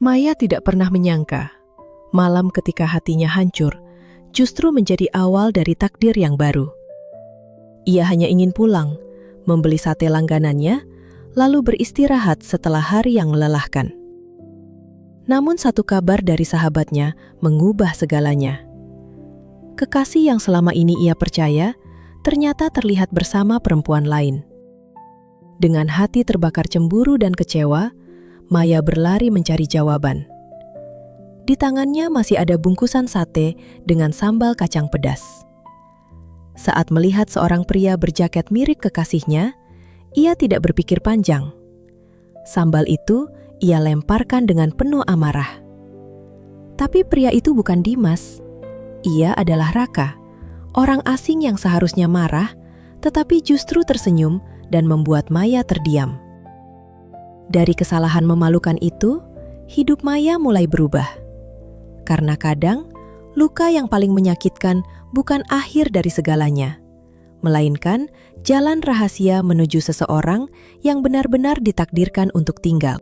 Maya tidak pernah menyangka, malam ketika hatinya hancur, justru menjadi awal dari takdir yang baru. Ia hanya ingin pulang, membeli sate langganannya, lalu beristirahat setelah hari yang melelahkan. Namun satu kabar dari sahabatnya mengubah segalanya. Kekasih yang selama ini ia percaya, ternyata terlihat bersama perempuan lain. Dengan hati terbakar cemburu dan kecewa, Maya berlari mencari jawaban. Di tangannya masih ada bungkusan sate dengan sambal kacang pedas. Saat melihat seorang pria berjaket mirip kekasihnya, ia tidak berpikir panjang. Sambal itu ia lemparkan dengan penuh amarah. Tapi pria itu bukan Dimas. Ia adalah Raka, orang asing yang seharusnya marah, tetapi justru tersenyum dan membuat Maya terdiam. Dari kesalahan memalukan itu, hidup Maya mulai berubah. Karena kadang, luka yang paling menyakitkan bukan akhir dari segalanya, melainkan jalan rahasia menuju seseorang yang benar-benar ditakdirkan untuk tinggal.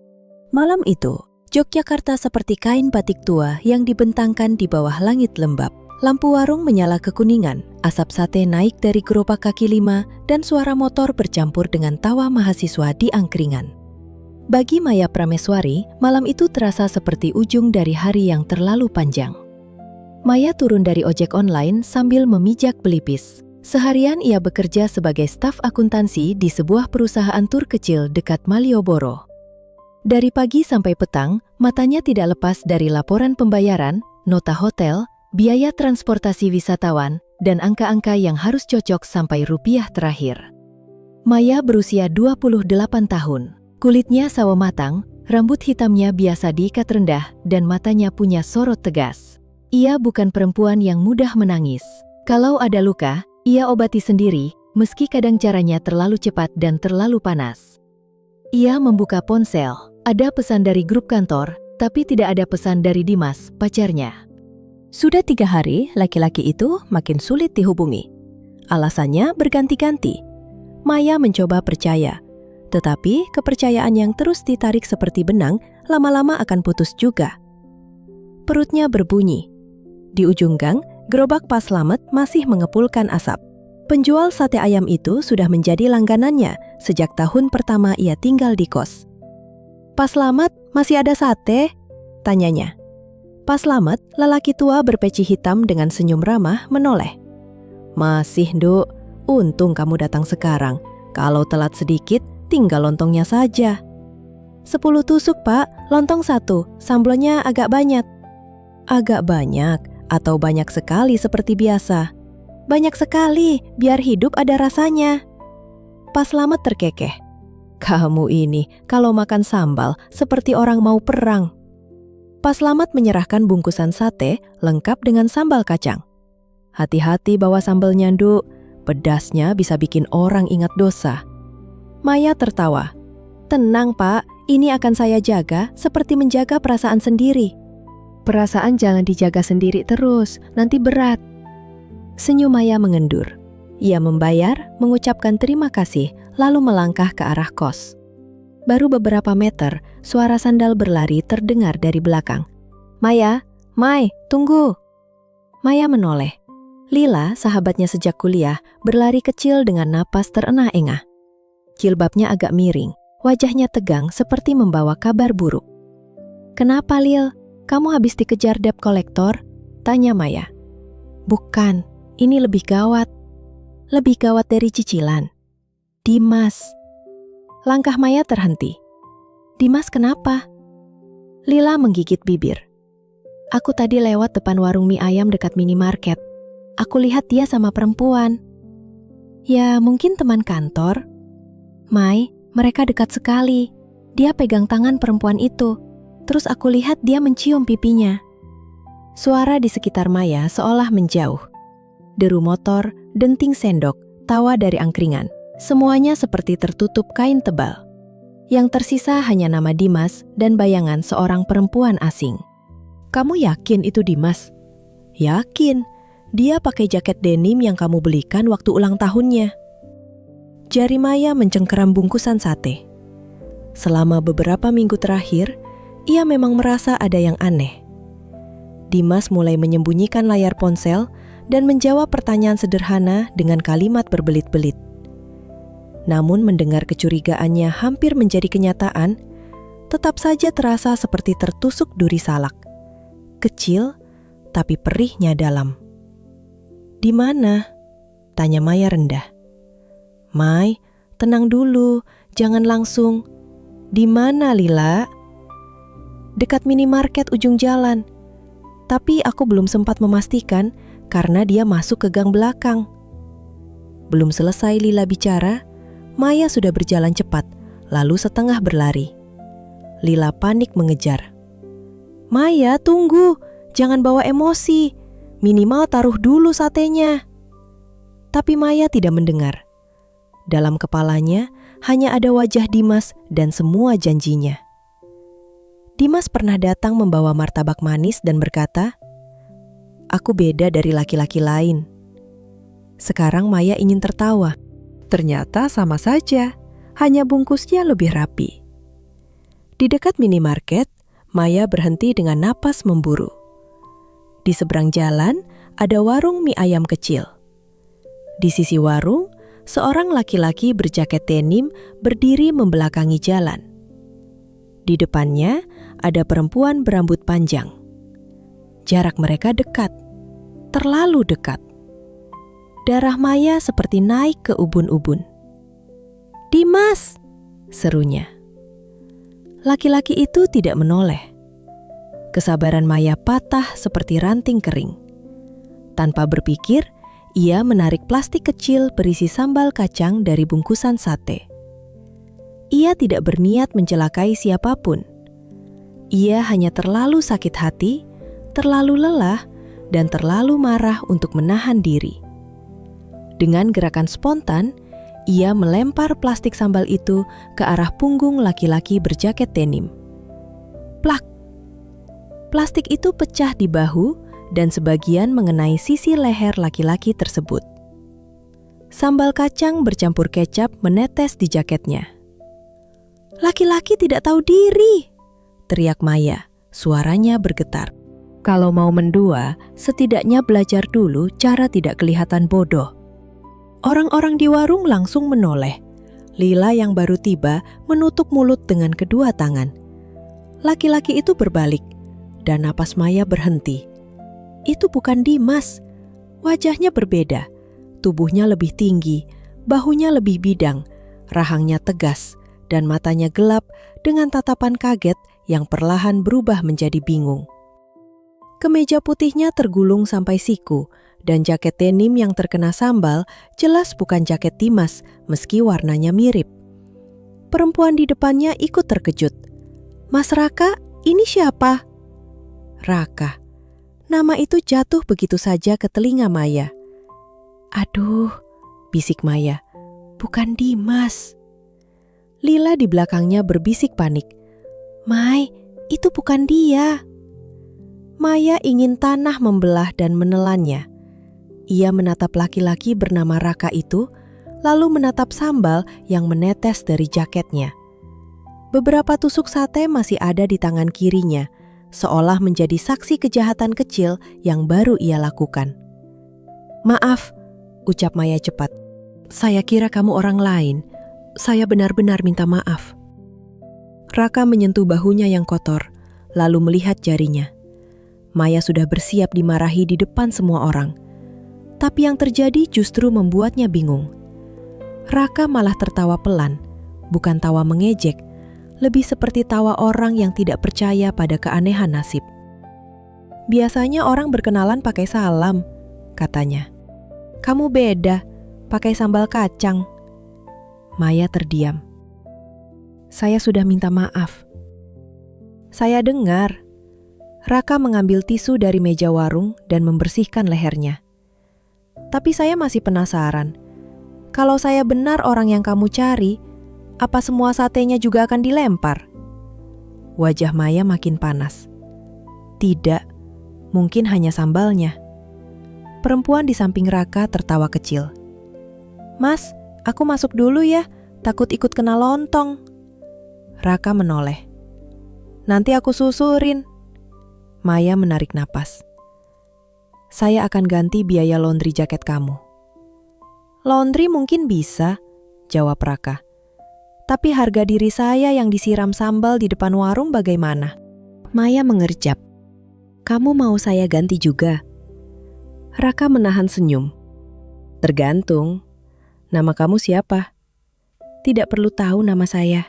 Malam itu, Yogyakarta seperti kain batik tua yang dibentangkan di bawah langit lembab. Lampu warung menyala kekuningan, asap sate naik dari gerobak kaki lima, dan suara motor bercampur dengan tawa mahasiswa di angkringan. Bagi Maya Prameswari, malam itu terasa seperti ujung dari hari yang terlalu panjang. Maya turun dari ojek online sambil memijak pelipis. Seharian ia bekerja sebagai staf akuntansi di sebuah perusahaan tur kecil dekat Malioboro. Dari pagi sampai petang, matanya tidak lepas dari laporan pembayaran, nota hotel, biaya transportasi wisatawan, dan angka-angka yang harus cocok sampai rupiah terakhir. Maya berusia 28 tahun. Kulitnya sawo matang, rambut hitamnya biasa diikat rendah, dan matanya punya sorot tegas. Ia bukan perempuan yang mudah menangis. Kalau ada luka, ia obati sendiri, meski kadang caranya terlalu cepat dan terlalu panas. Ia membuka ponsel. Ada pesan dari grup kantor, tapi tidak ada pesan dari Dimas, pacarnya. Sudah 3 hari, laki-laki itu makin sulit dihubungi. Alasannya berganti-ganti. Maya mencoba percaya, tetapi kepercayaan yang terus ditarik seperti benang, lama-lama akan putus juga. Perutnya berbunyi. Di ujung gang, gerobak Pak Slamet masih mengepulkan asap. Penjual sate ayam itu sudah menjadi langganannya sejak tahun pertama ia tinggal di kos. "Pak Slamet, masih ada sate?" tanyanya. Pak Slamet, lelaki tua berpeci hitam dengan senyum ramah, menoleh. "Masih, Nduk. Untung kamu datang sekarang. Kalau telat sedikit, tinggal lontongnya saja." 10 tusuk, Pak. Lontong 1. Sambalnya agak banyak." "Agak banyak atau banyak sekali seperti biasa?" "Banyak sekali, biar hidup ada rasanya." Pak Slamet terkekeh. "Kamu ini kalau makan sambal seperti orang mau perang." Pak Slamet menyerahkan bungkusan sate lengkap dengan sambal kacang. "Hati-hati bawa sambalnya, Nduk. Pedasnya bisa bikin orang ingat dosa." Maya tertawa. "Tenang, Pak. Ini akan saya jaga seperti menjaga perasaan sendiri." "Perasaan jangan dijaga sendiri terus, nanti berat." Senyum Maya mengendur. Ia membayar, mengucapkan terima kasih, lalu melangkah ke arah kos. Baru beberapa meter, suara sandal berlari terdengar dari belakang. "Maya, Mai, tunggu." Maya menoleh. Lila, sahabatnya sejak kuliah, berlari kecil dengan napas terengah-engah. Jilbabnya agak miring, wajahnya tegang seperti membawa kabar buruk. "Kenapa, Lil? Kamu habis dikejar debt collector?" tanya Maya. "Bukan, ini lebih gawat." "Lebih gawat dari cicilan?" "Dimas." Langkah Maya terhenti. "Dimas kenapa?" Lila menggigit bibir. "Aku tadi lewat depan warung mie ayam dekat minimarket. Aku lihat dia sama perempuan." "Ya, mungkin teman kantor." "Mai, mereka dekat sekali. Dia pegang tangan perempuan itu. Terus aku lihat dia mencium pipinya." Suara di sekitar Maya seolah menjauh. Deru motor, denting sendok, tawa dari angkringan. Semuanya seperti tertutup kain tebal. Yang tersisa hanya nama Dimas dan bayangan seorang perempuan asing. "Kamu yakin itu Dimas?" "Yakin. Dia pakai jaket denim yang kamu belikan waktu ulang tahunnya." Jari Maya mencengkeram bungkusan sate. Selama beberapa minggu terakhir, ia memang merasa ada yang aneh. Dimas mulai menyembunyikan layar ponsel dan menjawab pertanyaan sederhana dengan kalimat berbelit-belit. Namun mendengar kecurigaannya hampir menjadi kenyataan, tetap saja terasa seperti tertusuk duri salak. Kecil, tapi perihnya dalam. "Di mana?" tanya Maya rendah. "Mai, tenang dulu, jangan langsung." "Di mana, Lila?" "Dekat minimarket ujung jalan. Tapi aku belum sempat memastikan karena dia masuk ke gang belakang." Belum selesai Lila bicara, Maya sudah berjalan cepat, lalu setengah berlari. Lila panik mengejar. "Maya, tunggu, jangan bawa emosi. Minimal taruh dulu satenya." Tapi Maya tidak mendengar. Dalam kepalanya hanya ada wajah Dimas dan semua janjinya. Dimas pernah datang membawa martabak manis dan berkata, "Aku beda dari laki-laki lain." Sekarang Maya ingin tertawa. Ternyata sama saja, hanya bungkusnya lebih rapi. Di dekat minimarket, Maya berhenti dengan napas memburu. Di seberang jalan ada warung mie ayam kecil. Di sisi warung, seorang laki-laki berjaket denim berdiri membelakangi jalan. Di depannya ada perempuan berambut panjang. Jarak mereka dekat, terlalu dekat. Darah Maya seperti naik ke ubun-ubun. "Dimas!" serunya. Laki-laki itu tidak menoleh. Kesabaran Maya patah seperti ranting kering. Tanpa berpikir, ia menarik plastik kecil berisi sambal kacang dari bungkusan sate. Ia tidak berniat mencelakai siapapun. Ia hanya terlalu sakit hati, terlalu lelah, dan terlalu marah untuk menahan diri. Dengan gerakan spontan, ia melempar plastik sambal itu ke arah punggung laki-laki berjaket denim. Plak! Plastik itu pecah di bahu dan sebagian mengenai sisi leher laki-laki tersebut. Sambal kacang bercampur kecap menetes di jaketnya. "Laki-laki tidak tahu diri!" teriak Maya, suaranya bergetar. Kalau mau mendua, setidaknya belajar dulu cara tidak kelihatan bodoh. Orang-orang di warung langsung menoleh. Lila yang baru tiba menutup mulut dengan kedua tangan. Laki-laki itu berbalik, dan napas Maya berhenti. Itu bukan Dimas. Wajahnya berbeda. Tubuhnya lebih tinggi, bahunya lebih bidang, rahangnya tegas, dan matanya gelap dengan tatapan kaget yang perlahan berubah menjadi bingung. Kemeja putihnya tergulung sampai siku, dan jaket denim yang terkena sambal jelas bukan jaket Dimas meski warnanya mirip. Perempuan di depannya ikut terkejut. "Mas Raka, ini siapa?" Raka. Nama itu jatuh begitu saja ke telinga Maya. "Aduh," bisik Maya, "bukan Dimas." Lila di belakangnya berbisik panik. "Mai, itu bukan dia." Maya ingin tanah membelah dan menelannya. Ia menatap laki-laki bernama Raka itu, lalu menatap sambal yang menetes dari jaketnya. Beberapa tusuk sate masih ada di tangan kirinya, seolah menjadi saksi kejahatan kecil yang baru ia lakukan. "Maaf," ucap Maya cepat. "Saya kira kamu orang lain. Saya benar-benar minta maaf." Raka menyentuh bahunya yang kotor, lalu melihat jarinya. Maya sudah bersiap dimarahi di depan semua orang. Tapi yang terjadi justru membuatnya bingung. Raka malah tertawa pelan, bukan tawa mengejek, lebih seperti tawa orang yang tidak percaya pada keanehan nasib. "Biasanya orang berkenalan pakai salam," katanya. "Kamu beda, pakai sambal kacang." Maya terdiam. "Saya sudah minta maaf." "Saya dengar." Raka mengambil tisu dari meja warung dan membersihkan lehernya. "Tapi saya masih penasaran. Kalau saya benar orang yang kamu cari, apa semua satenya juga akan dilempar?" Wajah Maya makin panas. "Tidak, mungkin hanya sambalnya." Perempuan di samping Raka tertawa kecil. "Mas, aku masuk dulu ya, takut ikut kena lontong." Raka menoleh. nanti aku susurin. Maya menarik napas. Saya akan ganti biaya laundry jaket kamu. Laundry mungkin bisa, jawab Raka. Tapi harga diri saya yang disiram sambal di depan warung bagaimana? Maya mengerjap. Kamu mau saya ganti juga? Raka menahan senyum. Tergantung. Nama kamu siapa? Tidak perlu tahu nama saya.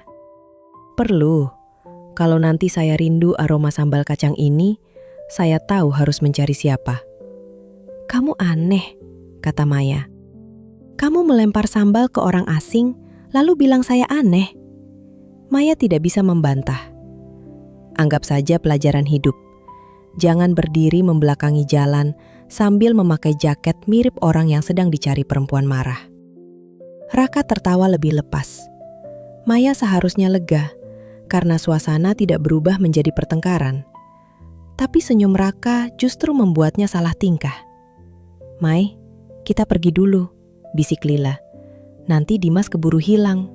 Perlu. Kalau nanti saya rindu aroma sambal kacang ini, saya tahu harus mencari siapa. Kamu aneh, kata Maya. Kamu melempar sambal ke orang asing, lalu bilang saya aneh. Maya tidak bisa membantah. Anggap saja pelajaran hidup. Jangan berdiri membelakangi jalan sambil memakai jaket mirip orang yang sedang dicari perempuan marah. Raka tertawa lebih lepas. Maya seharusnya lega, karena suasana tidak berubah menjadi pertengkaran. Tapi senyum Raka justru membuatnya salah tingkah. Mai, kita pergi dulu, bisik Lila. Nanti Dimas keburu hilang.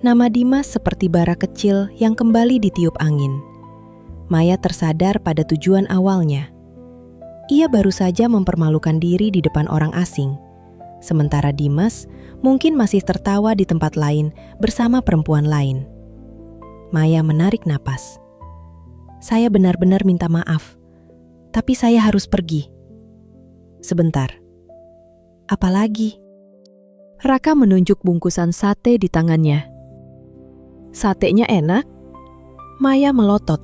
Nama Dimas seperti bara kecil yang kembali ditiup angin. Maya tersadar pada tujuan awalnya. Ia baru saja mempermalukan diri di depan orang asing. Sementara Dimas mungkin masih tertawa di tempat lain bersama perempuan lain. Maya menarik napas. Saya benar-benar minta maaf, tapi saya harus pergi. Sebentar. Apalagi? Raka menunjuk bungkusan sate di tangannya. Satenya enak? Maya melotot.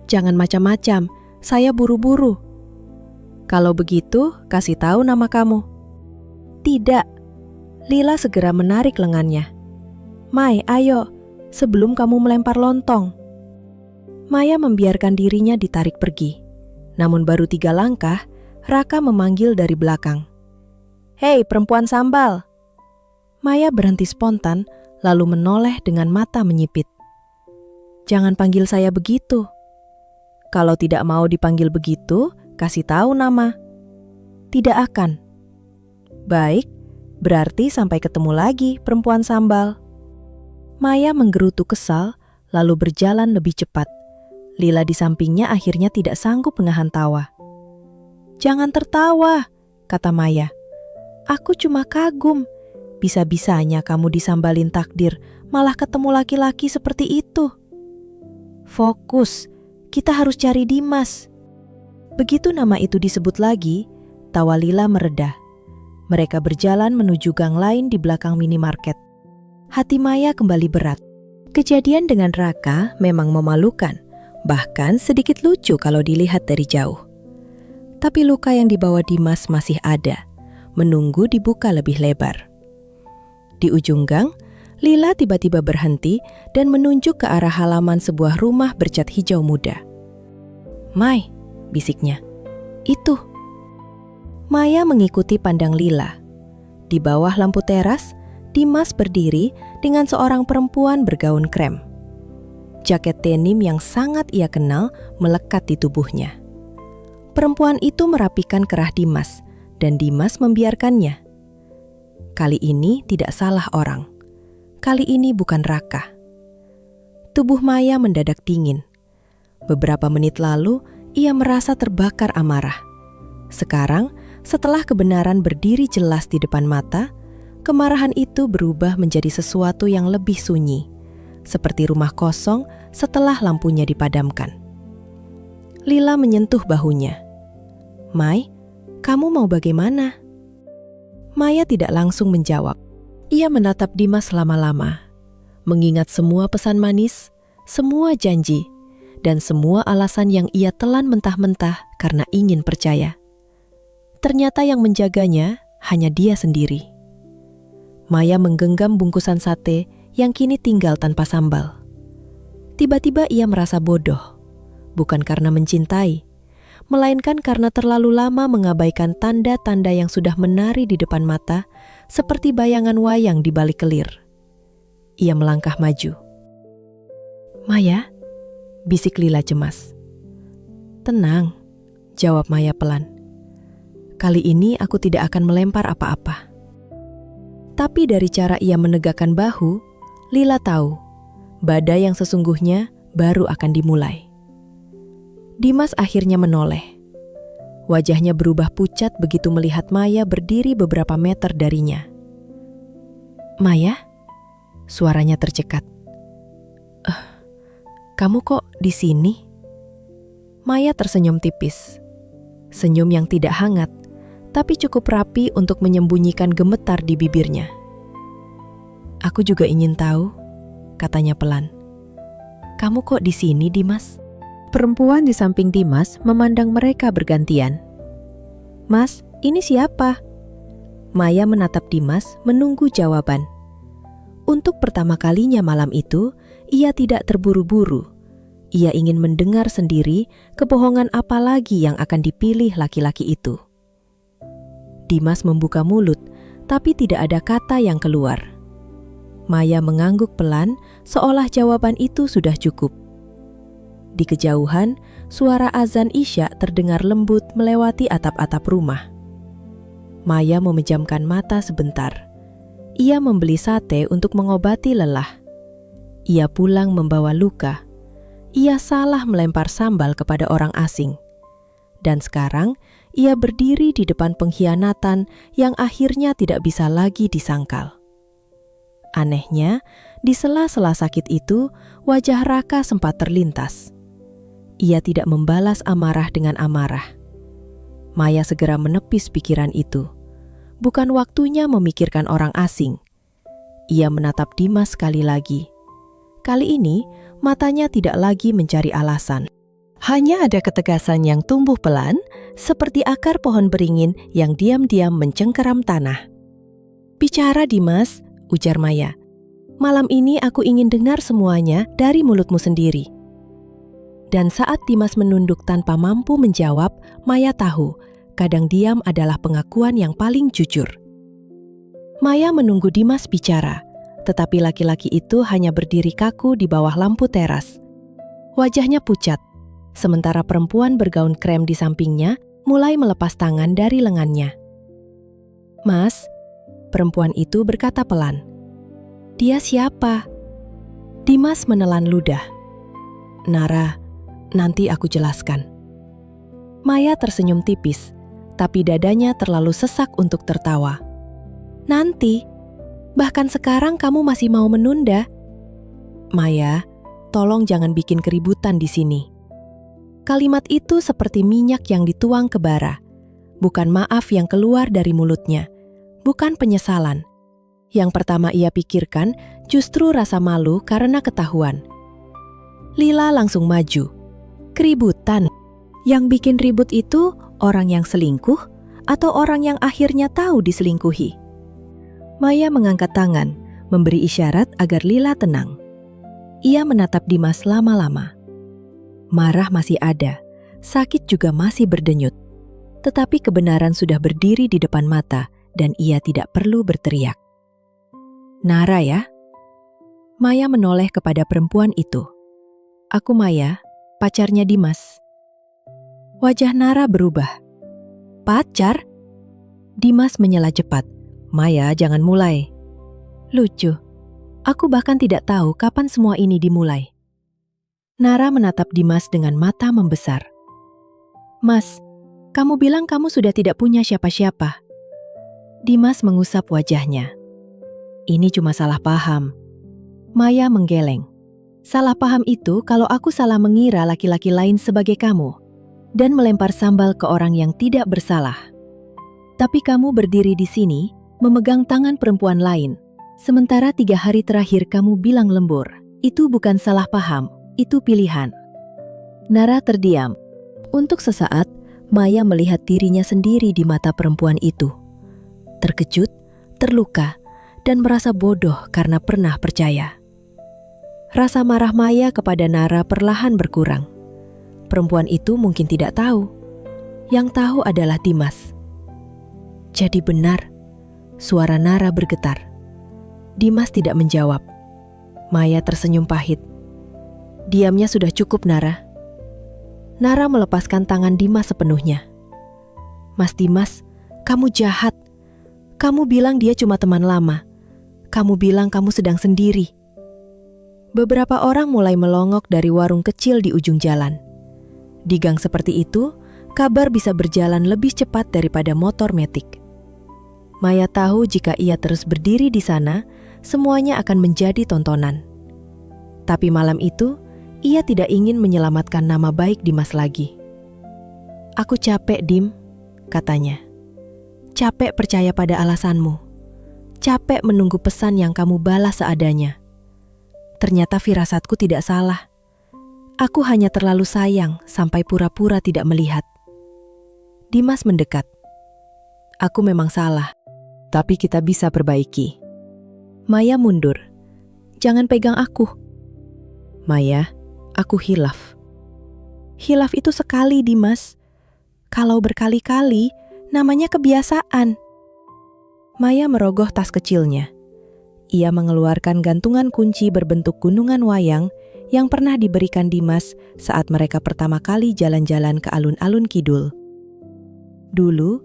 Jangan macam-macam, saya buru-buru. Kalau begitu, kasih tahu nama kamu. Tidak. Lila segera menarik lengannya. Mai, ayo, sebelum kamu melempar lontong. Maya membiarkan dirinya ditarik pergi. Namun baru 3 langkah, Raka memanggil dari belakang. Hei, perempuan sambal. Maya berhenti spontan, lalu menoleh dengan mata menyipit. Jangan panggil saya begitu. Kalau tidak mau dipanggil begitu, kasih tahu nama. Tidak akan. Baik, berarti sampai ketemu lagi, perempuan sambal. Maya menggerutu kesal, lalu berjalan lebih cepat. Lila di sampingnya akhirnya tidak sanggup menahan tawa. Jangan tertawa, kata Maya. Aku cuma kagum. Bisa-bisanya kamu disambalin takdir, malah ketemu laki-laki seperti itu. Fokus, kita harus cari Dimas. Begitu nama itu disebut lagi, tawa Lila mereda. Mereka berjalan menuju gang lain di belakang minimarket. Hati Maya kembali berat. Kejadian dengan Raka memang memalukan, bahkan sedikit lucu kalau dilihat dari jauh. Tapi luka yang dibawa Dimas masih ada, menunggu dibuka lebih lebar. Di ujung gang, Lila tiba-tiba berhenti dan menunjuk ke arah halaman sebuah rumah bercat hijau muda. Mai, bisiknya. Itu. Maya mengikuti pandang Lila. Di bawah lampu teras, Dimas berdiri dengan seorang perempuan bergaun krem. Jaket denim yang sangat ia kenal melekat di tubuhnya. Perempuan itu merapikan kerah Dimas, dan Dimas membiarkannya. Kali ini tidak salah orang. Kali ini bukan Raka. Tubuh Maya mendadak dingin. Beberapa menit lalu, ia merasa terbakar amarah. Sekarang, setelah kebenaran berdiri jelas di depan mata, kemarahan itu berubah menjadi sesuatu yang lebih sunyi, seperti rumah kosong setelah lampunya dipadamkan. Lila menyentuh bahunya. Mai, kamu mau bagaimana? Maya tidak langsung menjawab. Ia menatap Dimas lama-lama, mengingat semua pesan manis, semua janji, dan semua alasan yang ia telan mentah-mentah karena ingin percaya. Ternyata yang menjaganya hanya dia sendiri. Maya menggenggam bungkusan sate yang kini tinggal tanpa sambal. Tiba-tiba ia merasa bodoh, bukan karena mencintai, melainkan karena terlalu lama mengabaikan tanda-tanda yang sudah menari di depan mata seperti bayangan wayang di balik kelir. Ia melangkah maju. Maya, bisik Lila cemas. Tenang, jawab Maya pelan. Kali ini aku tidak akan melempar apa-apa. Tapi dari cara ia menegakkan bahu, Lila tahu, badai yang sesungguhnya baru akan dimulai. Dimas akhirnya menoleh. Wajahnya berubah pucat begitu melihat Maya berdiri beberapa meter darinya. "Maya?" Suaranya tercekat. Kamu kok di sini?" Maya tersenyum tipis. Senyum yang tidak hangat, tapi cukup rapi untuk menyembunyikan gemetar di bibirnya. "Aku juga ingin tahu," katanya pelan. "Kamu kok di sini, Dimas?" Perempuan di samping Dimas memandang mereka bergantian. "Mas, ini siapa?" Maya menatap Dimas menunggu jawaban. Untuk pertama kalinya malam itu, ia tidak terburu-buru. Ia ingin mendengar sendiri kebohongan apa lagi yang akan dipilih laki-laki itu. Dimas membuka mulut, tapi tidak ada kata yang keluar. Maya mengangguk pelan, seolah jawaban itu sudah cukup. Di kejauhan, suara azan Isya terdengar lembut melewati atap-atap rumah. Maya memejamkan mata sebentar. Ia membeli sate untuk mengobati lelah. Ia pulang membawa luka. Ia salah melempar sambal kepada orang asing. Dan sekarang, ia berdiri di depan pengkhianatan yang akhirnya tidak bisa lagi disangkal. Anehnya, di sela-sela sakit itu, wajah Raka sempat terlintas. Ia tidak membalas amarah dengan amarah. Maya segera menepis pikiran itu. Bukan waktunya memikirkan orang asing. Ia menatap Dimas sekali lagi. Kali ini, matanya tidak lagi mencari alasan. Hanya ada ketegasan yang tumbuh pelan, seperti akar pohon beringin yang diam-diam mencengkeram tanah. "Bicara, Dimas," ujar Maya. "Malam ini aku ingin dengar semuanya dari mulutmu sendiri." Dan saat Dimas menunduk tanpa mampu menjawab, Maya tahu, kadang diam adalah pengakuan yang paling jujur. Maya menunggu Dimas bicara, tetapi laki-laki itu hanya berdiri kaku di bawah lampu teras. Wajahnya pucat, sementara perempuan bergaun krem di sampingnya mulai melepas tangan dari lengannya. "Mas," perempuan itu berkata pelan. "Dia siapa?" Dimas menelan ludah. "Nara, nanti aku jelaskan." Maya tersenyum tipis, tapi dadanya terlalu sesak untuk tertawa. "Nanti? Bahkan sekarang kamu masih mau menunda?" "Maya, tolong jangan bikin keributan di sini." Kalimat itu seperti minyak yang dituang ke bara. Bukan maaf yang keluar dari mulutnya, bukan penyesalan. Yang pertama ia pikirkan justru rasa malu karena ketahuan. Lila langsung maju. Keributan. Yang bikin ribut itu orang yang selingkuh atau orang yang akhirnya tahu diselingkuhi? Maya mengangkat tangan, memberi isyarat agar Lila tenang. Ia menatap Dimas lama-lama. Marah masih ada, sakit juga masih berdenyut. Tetapi kebenaran sudah berdiri di depan mata dan ia tidak perlu berteriak. "Nara ya?" Maya menoleh kepada perempuan itu. "Aku Maya, pacarnya Dimas." Wajah Nara berubah. "Pacar?" Dimas menyela cepat. "Maya, jangan mulai." "Lucu. Aku bahkan tidak tahu kapan semua ini dimulai." Nara menatap Dimas dengan mata membesar. "Mas, kamu bilang kamu sudah tidak punya siapa-siapa." Dimas mengusap wajahnya. "Ini cuma salah paham." Maya menggeleng. "Salah paham itu kalau aku salah mengira laki-laki lain sebagai kamu dan melempar sambal ke orang yang tidak bersalah. Tapi kamu berdiri di sini, memegang tangan perempuan lain, sementara 3 hari terakhir kamu bilang lembur. Itu bukan salah paham, itu pilihan." Nara terdiam. Untuk sesaat, Maya melihat dirinya sendiri di mata perempuan itu. Terkejut, terluka, dan merasa bodoh karena pernah percaya. Rasa marah Maya kepada Nara perlahan berkurang. Perempuan itu mungkin tidak tahu. Yang tahu adalah Dimas. Jadi benar, suara Nara bergetar. Dimas tidak menjawab. Maya tersenyum pahit. "Diamnya sudah cukup, Nara." Nara melepaskan tangan Dimas sepenuhnya. "Mas Dimas, kamu jahat. Kamu bilang dia cuma teman lama. Kamu bilang kamu sedang sendiri." Beberapa orang mulai melongok dari warung kecil di ujung jalan. Di gang seperti itu, kabar bisa berjalan lebih cepat daripada motor metik. Maya tahu jika ia terus berdiri di sana, semuanya akan menjadi tontonan. Tapi malam itu, ia tidak ingin menyelamatkan nama baik Dimas lagi. "Aku capek, Dim," katanya. "Capek percaya pada alasanmu. Capek menunggu pesan yang kamu balas seadanya. Ternyata firasatku tidak salah. Aku hanya terlalu sayang sampai pura-pura tidak melihat." Dimas mendekat. "Aku memang salah, tapi kita bisa perbaiki." Maya mundur. "Jangan pegang aku." "Maya, aku hilaf." "Hilaf itu sekali, Dimas. Kalau berkali-kali, namanya kebiasaan." Maya merogoh tas kecilnya. Ia mengeluarkan gantungan kunci berbentuk gunungan wayang yang pernah diberikan Dimas saat mereka pertama kali jalan-jalan ke alun-alun kidul. Dulu,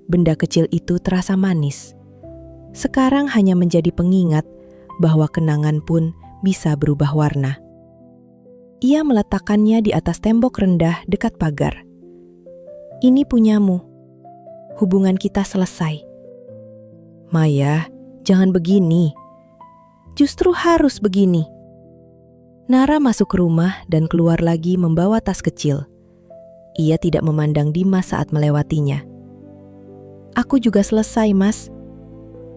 benda kecil itu terasa manis. Sekarang hanya menjadi pengingat bahwa kenangan pun bisa berubah warna. Ia meletakkannya di atas tembok rendah dekat pagar. "Ini punyamu. Hubungan kita selesai." "Maya, jangan begini." "Justru harus begini." Nara masuk rumah dan keluar lagi membawa tas kecil. Ia tidak memandang Dimas saat melewatinya. "Aku juga selesai, Mas.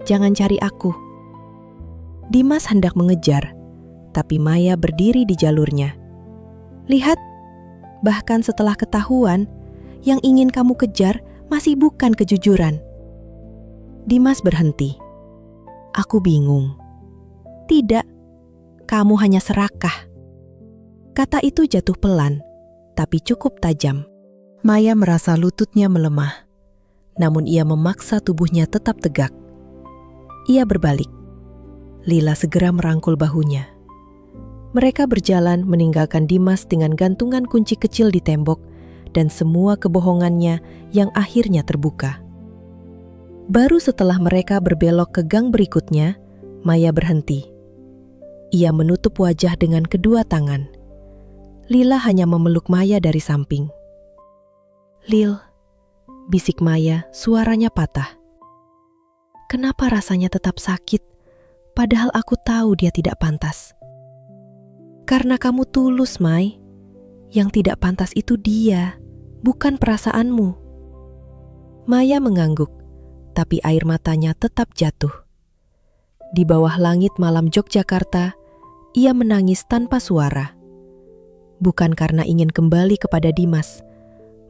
Jangan cari aku." Dimas hendak mengejar, tapi Maya berdiri di jalurnya. "Lihat, bahkan setelah ketahuan, yang ingin kamu kejar masih bukan kejujuran." Dimas berhenti. "Aku bingung." "Tidak, kamu hanya serakah." Kata itu jatuh pelan, tapi cukup tajam. Maya merasa lututnya melemah, namun ia memaksa tubuhnya tetap tegak. Ia berbalik. Lila segera merangkul bahunya. Mereka berjalan meninggalkan Dimas dengan gantungan kunci kecil di tembok dan semua kebohongannya yang akhirnya terbuka. Baru setelah mereka berbelok ke gang berikutnya, Maya berhenti. Ia menutup wajah dengan kedua tangan. Lila hanya memeluk Maya dari samping. "Lil," bisik Maya, suaranya patah. "Kenapa rasanya tetap sakit, padahal aku tahu dia tidak pantas?" "Karena kamu tulus, Mai. Yang tidak pantas itu dia, bukan perasaanmu." Maya mengangguk, tapi air matanya tetap jatuh. Di bawah langit malam Yogyakarta, ia menangis tanpa suara. Bukan karena ingin kembali kepada Dimas,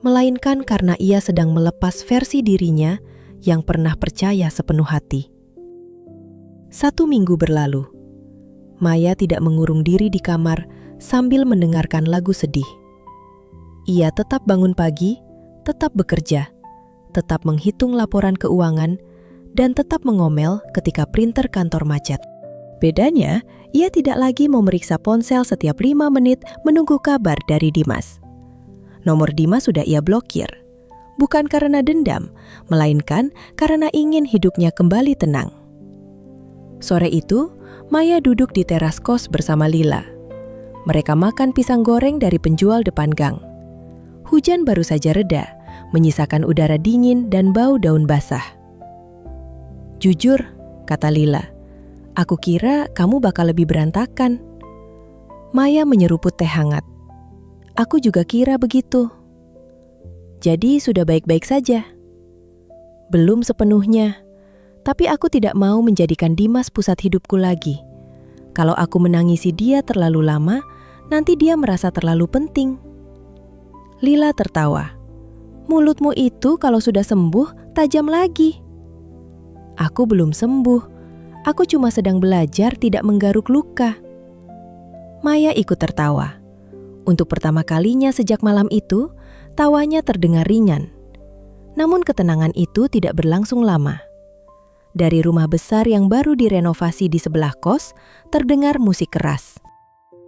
melainkan karena ia sedang melepas versi dirinya yang pernah percaya sepenuh hati. 1 minggu berlalu. Maya tidak mengurung diri di kamar sambil mendengarkan lagu sedih. Ia tetap bangun pagi, tetap bekerja, tetap menghitung laporan keuangan, dan tetap mengomel ketika printer kantor macet. Bedanya, ia tidak lagi memeriksa ponsel setiap 5 menit menunggu kabar dari Dimas. Nomor Dimas sudah ia blokir. Bukan karena dendam, melainkan karena ingin hidupnya kembali tenang. Sore itu, Maya duduk di teras kos bersama Lila. Mereka makan pisang goreng dari penjual depan gang. Hujan baru saja reda, menyisakan udara dingin dan bau daun basah. "Jujur," kata Lila, "aku kira kamu bakal lebih berantakan." Maya menyeruput teh hangat. "Aku juga kira begitu." "Jadi sudah baik-baik saja?" "Belum sepenuhnya, tapi aku tidak mau menjadikan Dimas pusat hidupku lagi. Kalau aku menangisi dia terlalu lama, nanti dia merasa terlalu penting." Lila tertawa. "Mulutmu itu kalau sudah sembuh, tajam lagi." "Aku belum sembuh. Aku cuma sedang belajar tidak menggaruk luka." Maya ikut tertawa. Untuk pertama kalinya sejak malam itu, tawanya terdengar ringan. Namun ketenangan itu tidak berlangsung lama. Dari rumah besar yang baru direnovasi di sebelah kos, terdengar musik keras.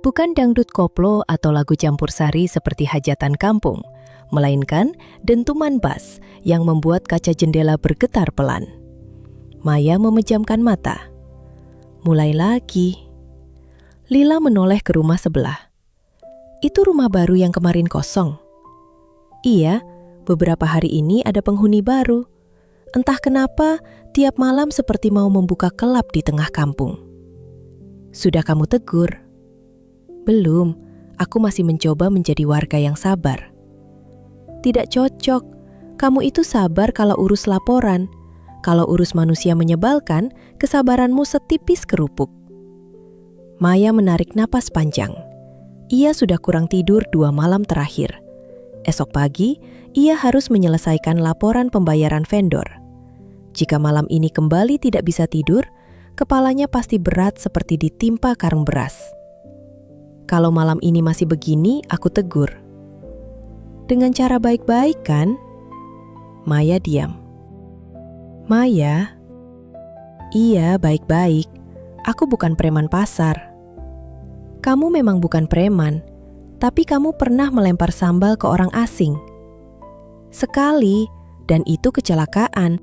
Bukan dangdut koplo atau lagu campur sari seperti hajatan kampung, melainkan dentuman bas yang membuat kaca jendela bergetar pelan. Maya memejamkan mata. Mulai lagi. Lila menoleh ke rumah sebelah. Itu rumah baru yang kemarin kosong. Iya, beberapa hari ini ada penghuni baru. Entah kenapa, tiap malam seperti mau membuka kelab di tengah kampung. Sudah kamu tegur? Belum, aku masih mencoba menjadi warga yang sabar. Tidak cocok, kamu itu sabar kalau urus laporan. Kalau urus manusia menyebalkan, kesabaranmu setipis kerupuk. Maya menarik napas panjang. Ia sudah kurang tidur 2 malam terakhir. Esok pagi, ia harus menyelesaikan laporan pembayaran vendor. Jika malam ini kembali tidak bisa tidur, kepalanya pasti berat seperti ditimpa karung beras. Kalau malam ini masih begini, aku tegur. Dengan cara baik-baik kan? Maya diam. Maya? Iya, baik-baik. Aku bukan preman pasar. Kamu memang bukan preman, tapi kamu pernah melempar sambal ke orang asing. Sekali, dan itu kecelakaan.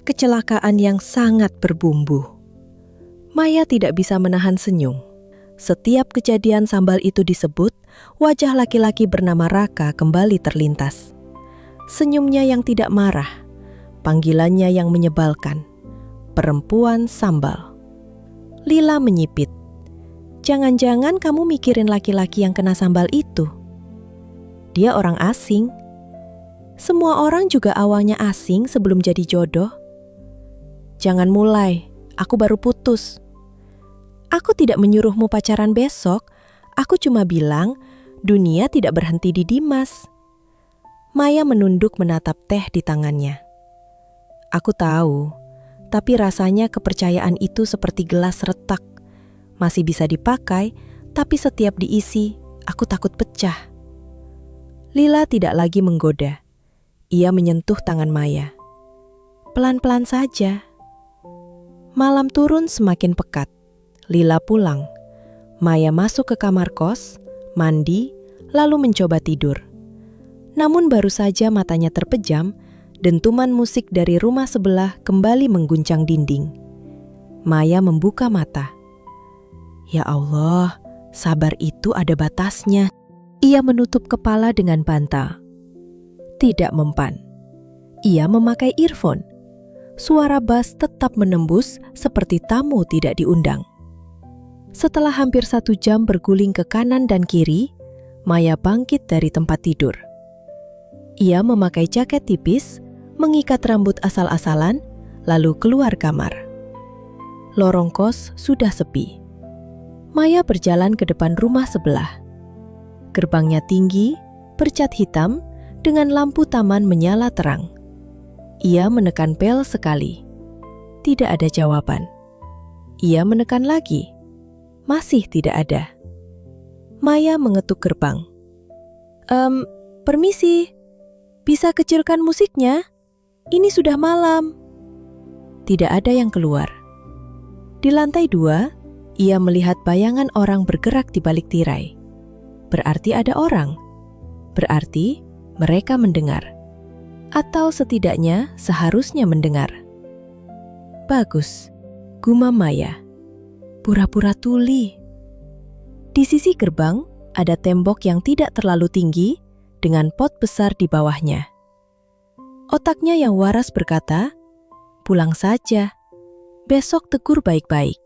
Kecelakaan yang sangat berbumbu. Maya tidak bisa menahan senyum. Setiap kejadian sambal itu disebut, wajah laki-laki bernama Raka kembali terlintas. Senyumnya yang tidak marah, panggilannya yang menyebalkan. Perempuan sambal. Lila menyipit. Jangan-jangan kamu mikirin laki-laki yang kena sambal itu. Dia orang asing. Semua orang juga awalnya asing sebelum jadi jodoh. Jangan mulai, aku baru putus. Aku tidak menyuruhmu pacaran besok, aku cuma bilang dunia tidak berhenti di Dimas. Maya menunduk menatap teh di tangannya. Aku tahu, tapi rasanya kepercayaan itu seperti gelas retak. Masih bisa dipakai, tapi setiap diisi, aku takut pecah. Lila tidak lagi menggoda. Ia menyentuh tangan Maya. Pelan-pelan saja. Malam turun semakin pekat. Lila pulang. Maya masuk ke kamar kos, mandi, lalu mencoba tidur. Namun baru saja matanya terpejam, dentuman musik dari rumah sebelah kembali mengguncang dinding. Maya membuka mata. Ya Allah, sabar itu ada batasnya. Ia menutup kepala dengan bantal. Tidak mempan. Ia memakai earphone. Suara bass tetap menembus seperti tamu tidak diundang. Setelah hampir 1 jam berguling ke kanan dan kiri, Maya bangkit dari tempat tidur. Ia memakai jaket tipis, mengikat rambut asal-asalan, lalu keluar kamar. Lorong kos sudah sepi. Maya berjalan ke depan rumah sebelah. Gerbangnya tinggi, bercat hitam, dengan lampu taman menyala terang. Ia menekan bel sekali. Tidak ada jawaban. Ia menekan lagi. Masih tidak ada. Maya mengetuk gerbang. Permisi. Bisa kecilkan musiknya? Ini sudah malam. Tidak ada yang keluar. Di lantai 2, ia melihat bayangan orang bergerak di balik tirai. Berarti ada orang. Berarti mereka mendengar. Atau setidaknya seharusnya mendengar. Bagus, gumam Maya. Pura-pura tuli. Di sisi gerbang ada tembok yang tidak terlalu tinggi dengan pot besar di bawahnya. Otaknya yang waras berkata, pulang saja. Besok tegur baik-baik.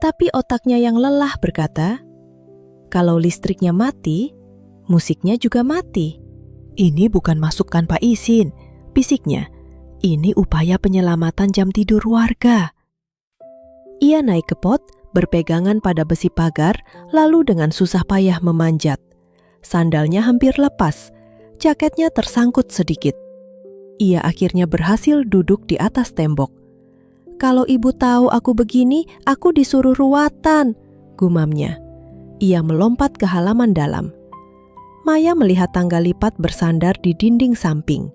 Tapi otaknya yang lelah berkata, kalau listriknya mati, musiknya juga mati. Ini bukan masukan Pak Isin, bisiknya. Ini upaya penyelamatan jam tidur warga. Ia naik ke pot, berpegangan pada besi pagar, lalu dengan susah payah memanjat. Sandalnya hampir lepas, jaketnya tersangkut sedikit. Ia akhirnya berhasil duduk di atas tembok. Kalau ibu tahu aku begini, aku disuruh ruatan, gumamnya. Ia melompat ke halaman dalam. Maya melihat tangga lipat bersandar di dinding samping.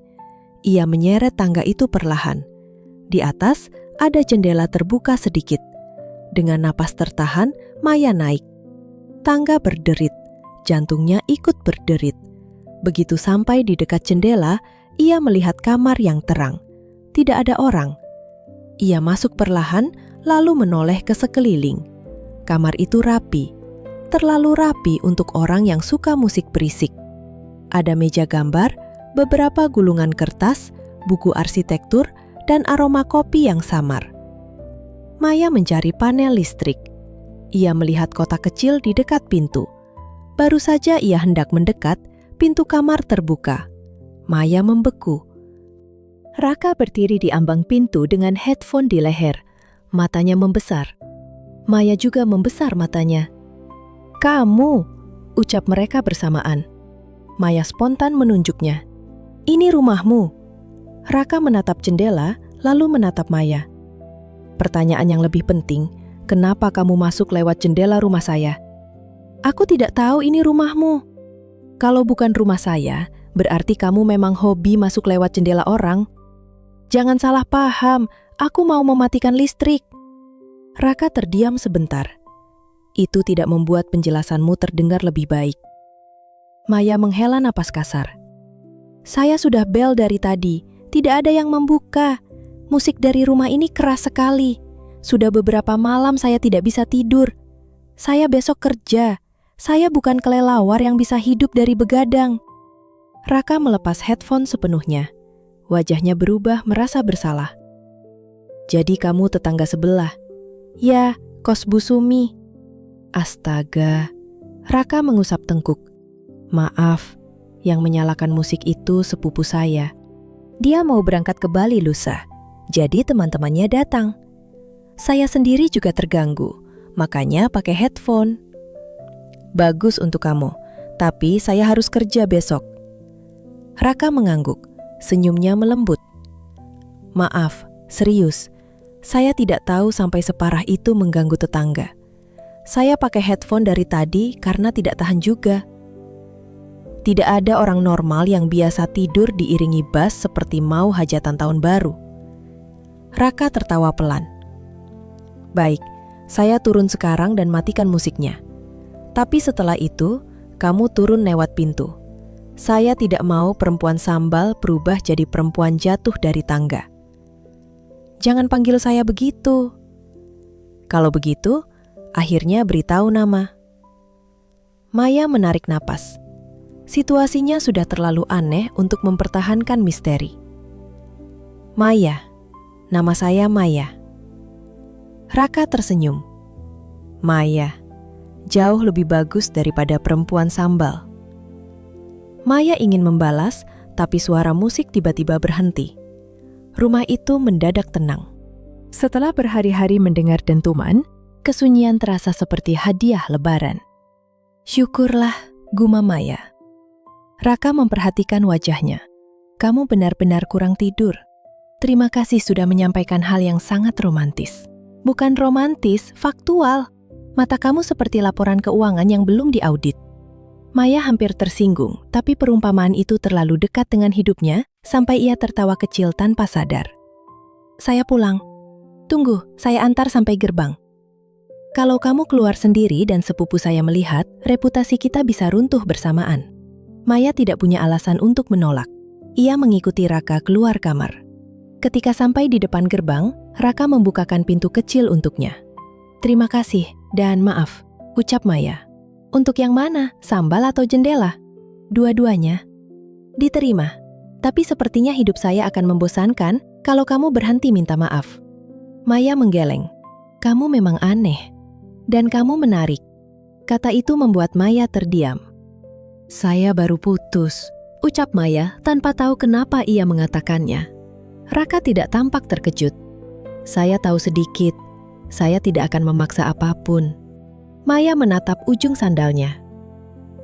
Ia menyeret tangga itu perlahan. Di atas ada jendela terbuka sedikit. Dengan napas tertahan, Maya naik. Tangga berderit, jantungnya ikut berderit. Begitu sampai di dekat jendela, ia melihat kamar yang terang. Tidak ada orang. Ia masuk perlahan, lalu menoleh ke sekeliling. Kamar itu rapi, terlalu rapi untuk orang yang suka musik berisik. Ada meja gambar, beberapa gulungan kertas, buku arsitektur, dan aroma kopi yang samar. Maya mencari panel listrik. Ia melihat kotak kecil di dekat pintu. Baru saja ia hendak mendekat, pintu kamar terbuka. Maya membeku. Raka berdiri di ambang pintu dengan headphone di leher. Matanya membesar. Maya juga membesar matanya. "Kamu," ucap mereka bersamaan. Maya spontan menunjuknya. "Ini rumahmu." Raka menatap jendela, lalu menatap Maya. "Pertanyaan yang lebih penting, kenapa kamu masuk lewat jendela rumah saya?" "Aku tidak tahu ini rumahmu." "Kalau bukan rumah saya, berarti kamu memang hobi masuk lewat jendela orang." "Jangan salah paham, aku mau mematikan listrik." Raka terdiam sebentar. Itu tidak membuat penjelasanmu terdengar lebih baik. Maya menghela napas kasar. "Saya sudah bel dari tadi, tidak ada yang membuka. Musik dari rumah ini keras sekali. Sudah beberapa malam saya tidak bisa tidur. Saya besok kerja. Saya bukan kelelawar yang bisa hidup dari begadang." Raka melepas headphone sepenuhnya. Wajahnya berubah merasa bersalah. "Jadi kamu tetangga sebelah?" "Ya, kos Bu Sumi." Astaga, Raka mengusap tengkuk. "Maaf, yang menyalakan musik itu sepupu saya. Dia mau berangkat ke Bali lusa, jadi teman-temannya datang. Saya sendiri juga terganggu, makanya pakai headphone." "Bagus untuk kamu, tapi saya harus kerja besok." Raka mengangguk, senyumnya melembut. "Maaf, serius. Saya tidak tahu sampai separah itu mengganggu tetangga. Saya pakai headphone dari tadi karena tidak tahan juga." Tidak ada orang normal yang biasa tidur diiringi bass seperti mau hajatan tahun baru. Raka tertawa pelan. "Baik, saya turun sekarang dan matikan musiknya. Tapi setelah itu, kamu turun lewat pintu. Saya tidak mau perempuan sambal berubah jadi perempuan jatuh dari tangga." "Jangan panggil saya begitu." "Kalau begitu, akhirnya beritahu nama." Maya menarik napas. Situasinya sudah terlalu aneh untuk mempertahankan misteri. "Maya, nama saya Maya." Raka tersenyum. "Maya, jauh lebih bagus daripada perempuan sambal." Maya ingin membalas, tapi suara musik tiba-tiba berhenti. Rumah itu mendadak tenang. Setelah berhari-hari mendengar dentuman, kesunyian terasa seperti hadiah lebaran. "Syukurlah," gumam Maya. Raka memperhatikan wajahnya. "Kamu benar-benar kurang tidur. Terima kasih sudah menyampaikan hal yang sangat romantis." "Bukan romantis, faktual. Mata kamu seperti laporan keuangan yang belum diaudit." Maya hampir tersinggung, tapi perumpamaan itu terlalu dekat dengan hidupnya sampai ia tertawa kecil tanpa sadar. "Saya pulang. Tunggu, saya antar sampai gerbang." "Kalau kamu keluar sendiri dan sepupu saya melihat, reputasi kita bisa runtuh bersamaan." Maya tidak punya alasan untuk menolak. Ia mengikuti Raka keluar kamar. Ketika sampai di depan gerbang, Raka membukakan pintu kecil untuknya. "Terima kasih dan maaf," ucap Maya. "Untuk yang mana, sambal atau jendela?" "Dua-duanya." "Diterima. Tapi sepertinya hidup saya akan membosankan kalau kamu berhenti minta maaf." Maya menggeleng. "Kamu memang aneh. Dan kamu menarik." Kata itu membuat Maya terdiam. "Saya baru putus," ucap Maya tanpa tahu kenapa ia mengatakannya. Raka tidak tampak terkejut. "Saya tahu sedikit. Saya tidak akan memaksa apapun." Maya menatap ujung sandalnya.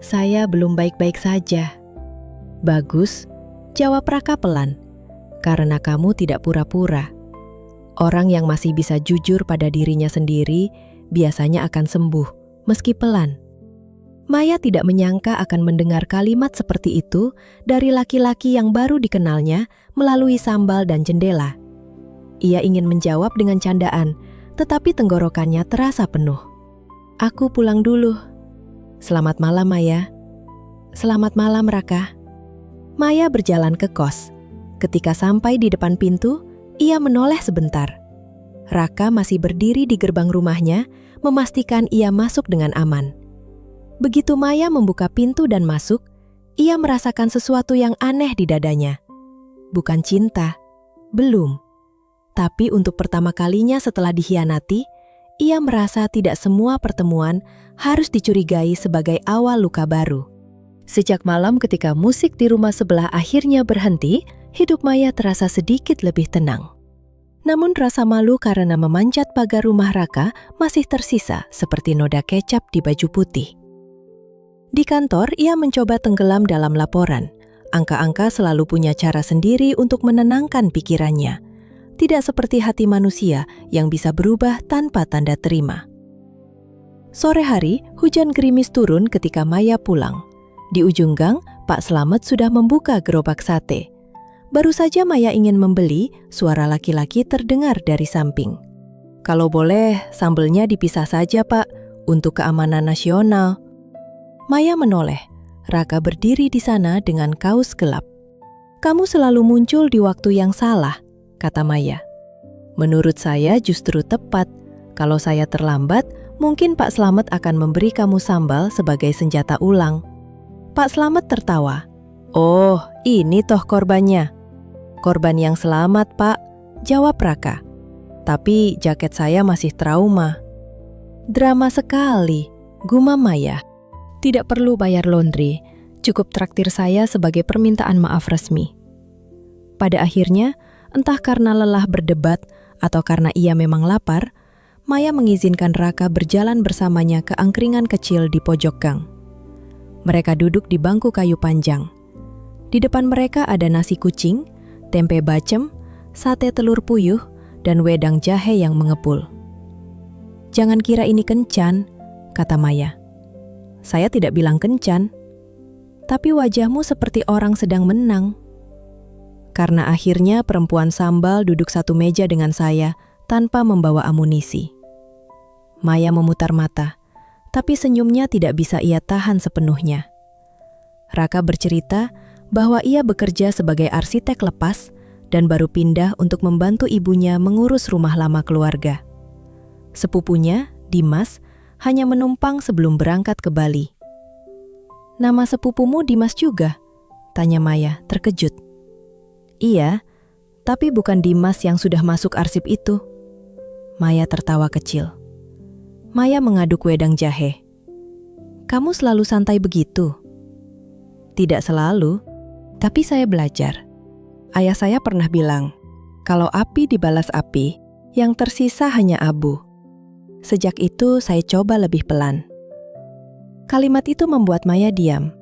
"Saya belum baik-baik saja." "Bagus," jawab Raka pelan. "Karena kamu tidak pura-pura. Orang yang masih bisa jujur pada dirinya sendiri biasanya akan sembuh, meski pelan." Maya tidak menyangka akan mendengar kalimat seperti itu dari laki-laki yang baru dikenalnya melalui sambal dan jendela. Ia ingin menjawab dengan candaan, tetapi tenggorokannya terasa penuh. "Aku pulang dulu." "Selamat malam, Maya." "Selamat malam, Raka." Maya berjalan ke kos. Ketika sampai di depan pintu, ia menoleh sebentar. Raka masih berdiri di gerbang rumahnya, memastikan ia masuk dengan aman. Begitu Maya membuka pintu dan masuk, ia merasakan sesuatu yang aneh di dadanya. Bukan cinta, belum. Tapi untuk pertama kalinya setelah dikhianati, ia merasa tidak semua pertemuan harus dicurigai sebagai awal luka baru. Sejak malam ketika musik di rumah sebelah akhirnya berhenti, hidup Maya terasa sedikit lebih tenang. Namun rasa malu karena memanjat pagar rumah Raka masih tersisa seperti noda kecap di baju putih. Di kantor, ia mencoba tenggelam dalam laporan. Angka-angka selalu punya cara sendiri untuk menenangkan pikirannya. Tidak seperti hati manusia yang bisa berubah tanpa tanda terima. Sore hari, hujan gerimis turun ketika Maya pulang. Di ujung gang, Pak Slamet sudah membuka gerobak sate. Baru saja Maya ingin membeli, suara laki-laki terdengar dari samping. "Kalau boleh, sambelnya dipisah saja, Pak, untuk keamanan nasional." Maya menoleh. Raka berdiri di sana dengan kaos gelap. "Kamu selalu muncul di waktu yang salah," kata Maya. "Menurut saya justru tepat. Kalau saya terlambat, mungkin Pak Slamet akan memberi kamu sambal sebagai senjata ulang." Pak Slamet tertawa. "Oh, ini toh korbannya." "Korban yang selamat, Pak," jawab Raka. "Tapi jaket saya masih trauma." "Drama sekali," gumam Maya. "Tidak perlu bayar laundry, cukup traktir saya sebagai permintaan maaf resmi." Pada akhirnya, entah karena lelah berdebat atau karena ia memang lapar, Maya mengizinkan Raka berjalan bersamanya ke angkringan kecil di pojok gang. Mereka duduk di bangku kayu panjang. Di depan mereka ada nasi kucing, tempe bacem, sate telur puyuh, dan wedang jahe yang mengepul. "Jangan kira ini kencan," kata Maya. "Saya tidak bilang kencan, tapi wajahmu seperti orang sedang menang." Karena akhirnya perempuan sambal duduk satu meja dengan saya tanpa membawa amunisi. Maya memutar mata, tapi senyumnya tidak bisa ia tahan sepenuhnya. Raka bercerita bahwa ia bekerja sebagai arsitek lepas dan baru pindah untuk membantu ibunya mengurus rumah lama keluarga. Sepupunya, Dimas, hanya menumpang sebelum berangkat ke Bali. "Nama sepupumu Dimas juga?" tanya Maya, terkejut. "Iya, tapi bukan Dimas yang sudah masuk arsip itu." Maya tertawa kecil. Maya mengaduk wedang jahe. "Kamu selalu santai begitu?" "Tidak selalu, tapi saya belajar. Ayah saya pernah bilang, kalau api dibalas api, yang tersisa hanya abu. Sejak itu saya coba lebih pelan." Kalimat itu membuat Maya diam.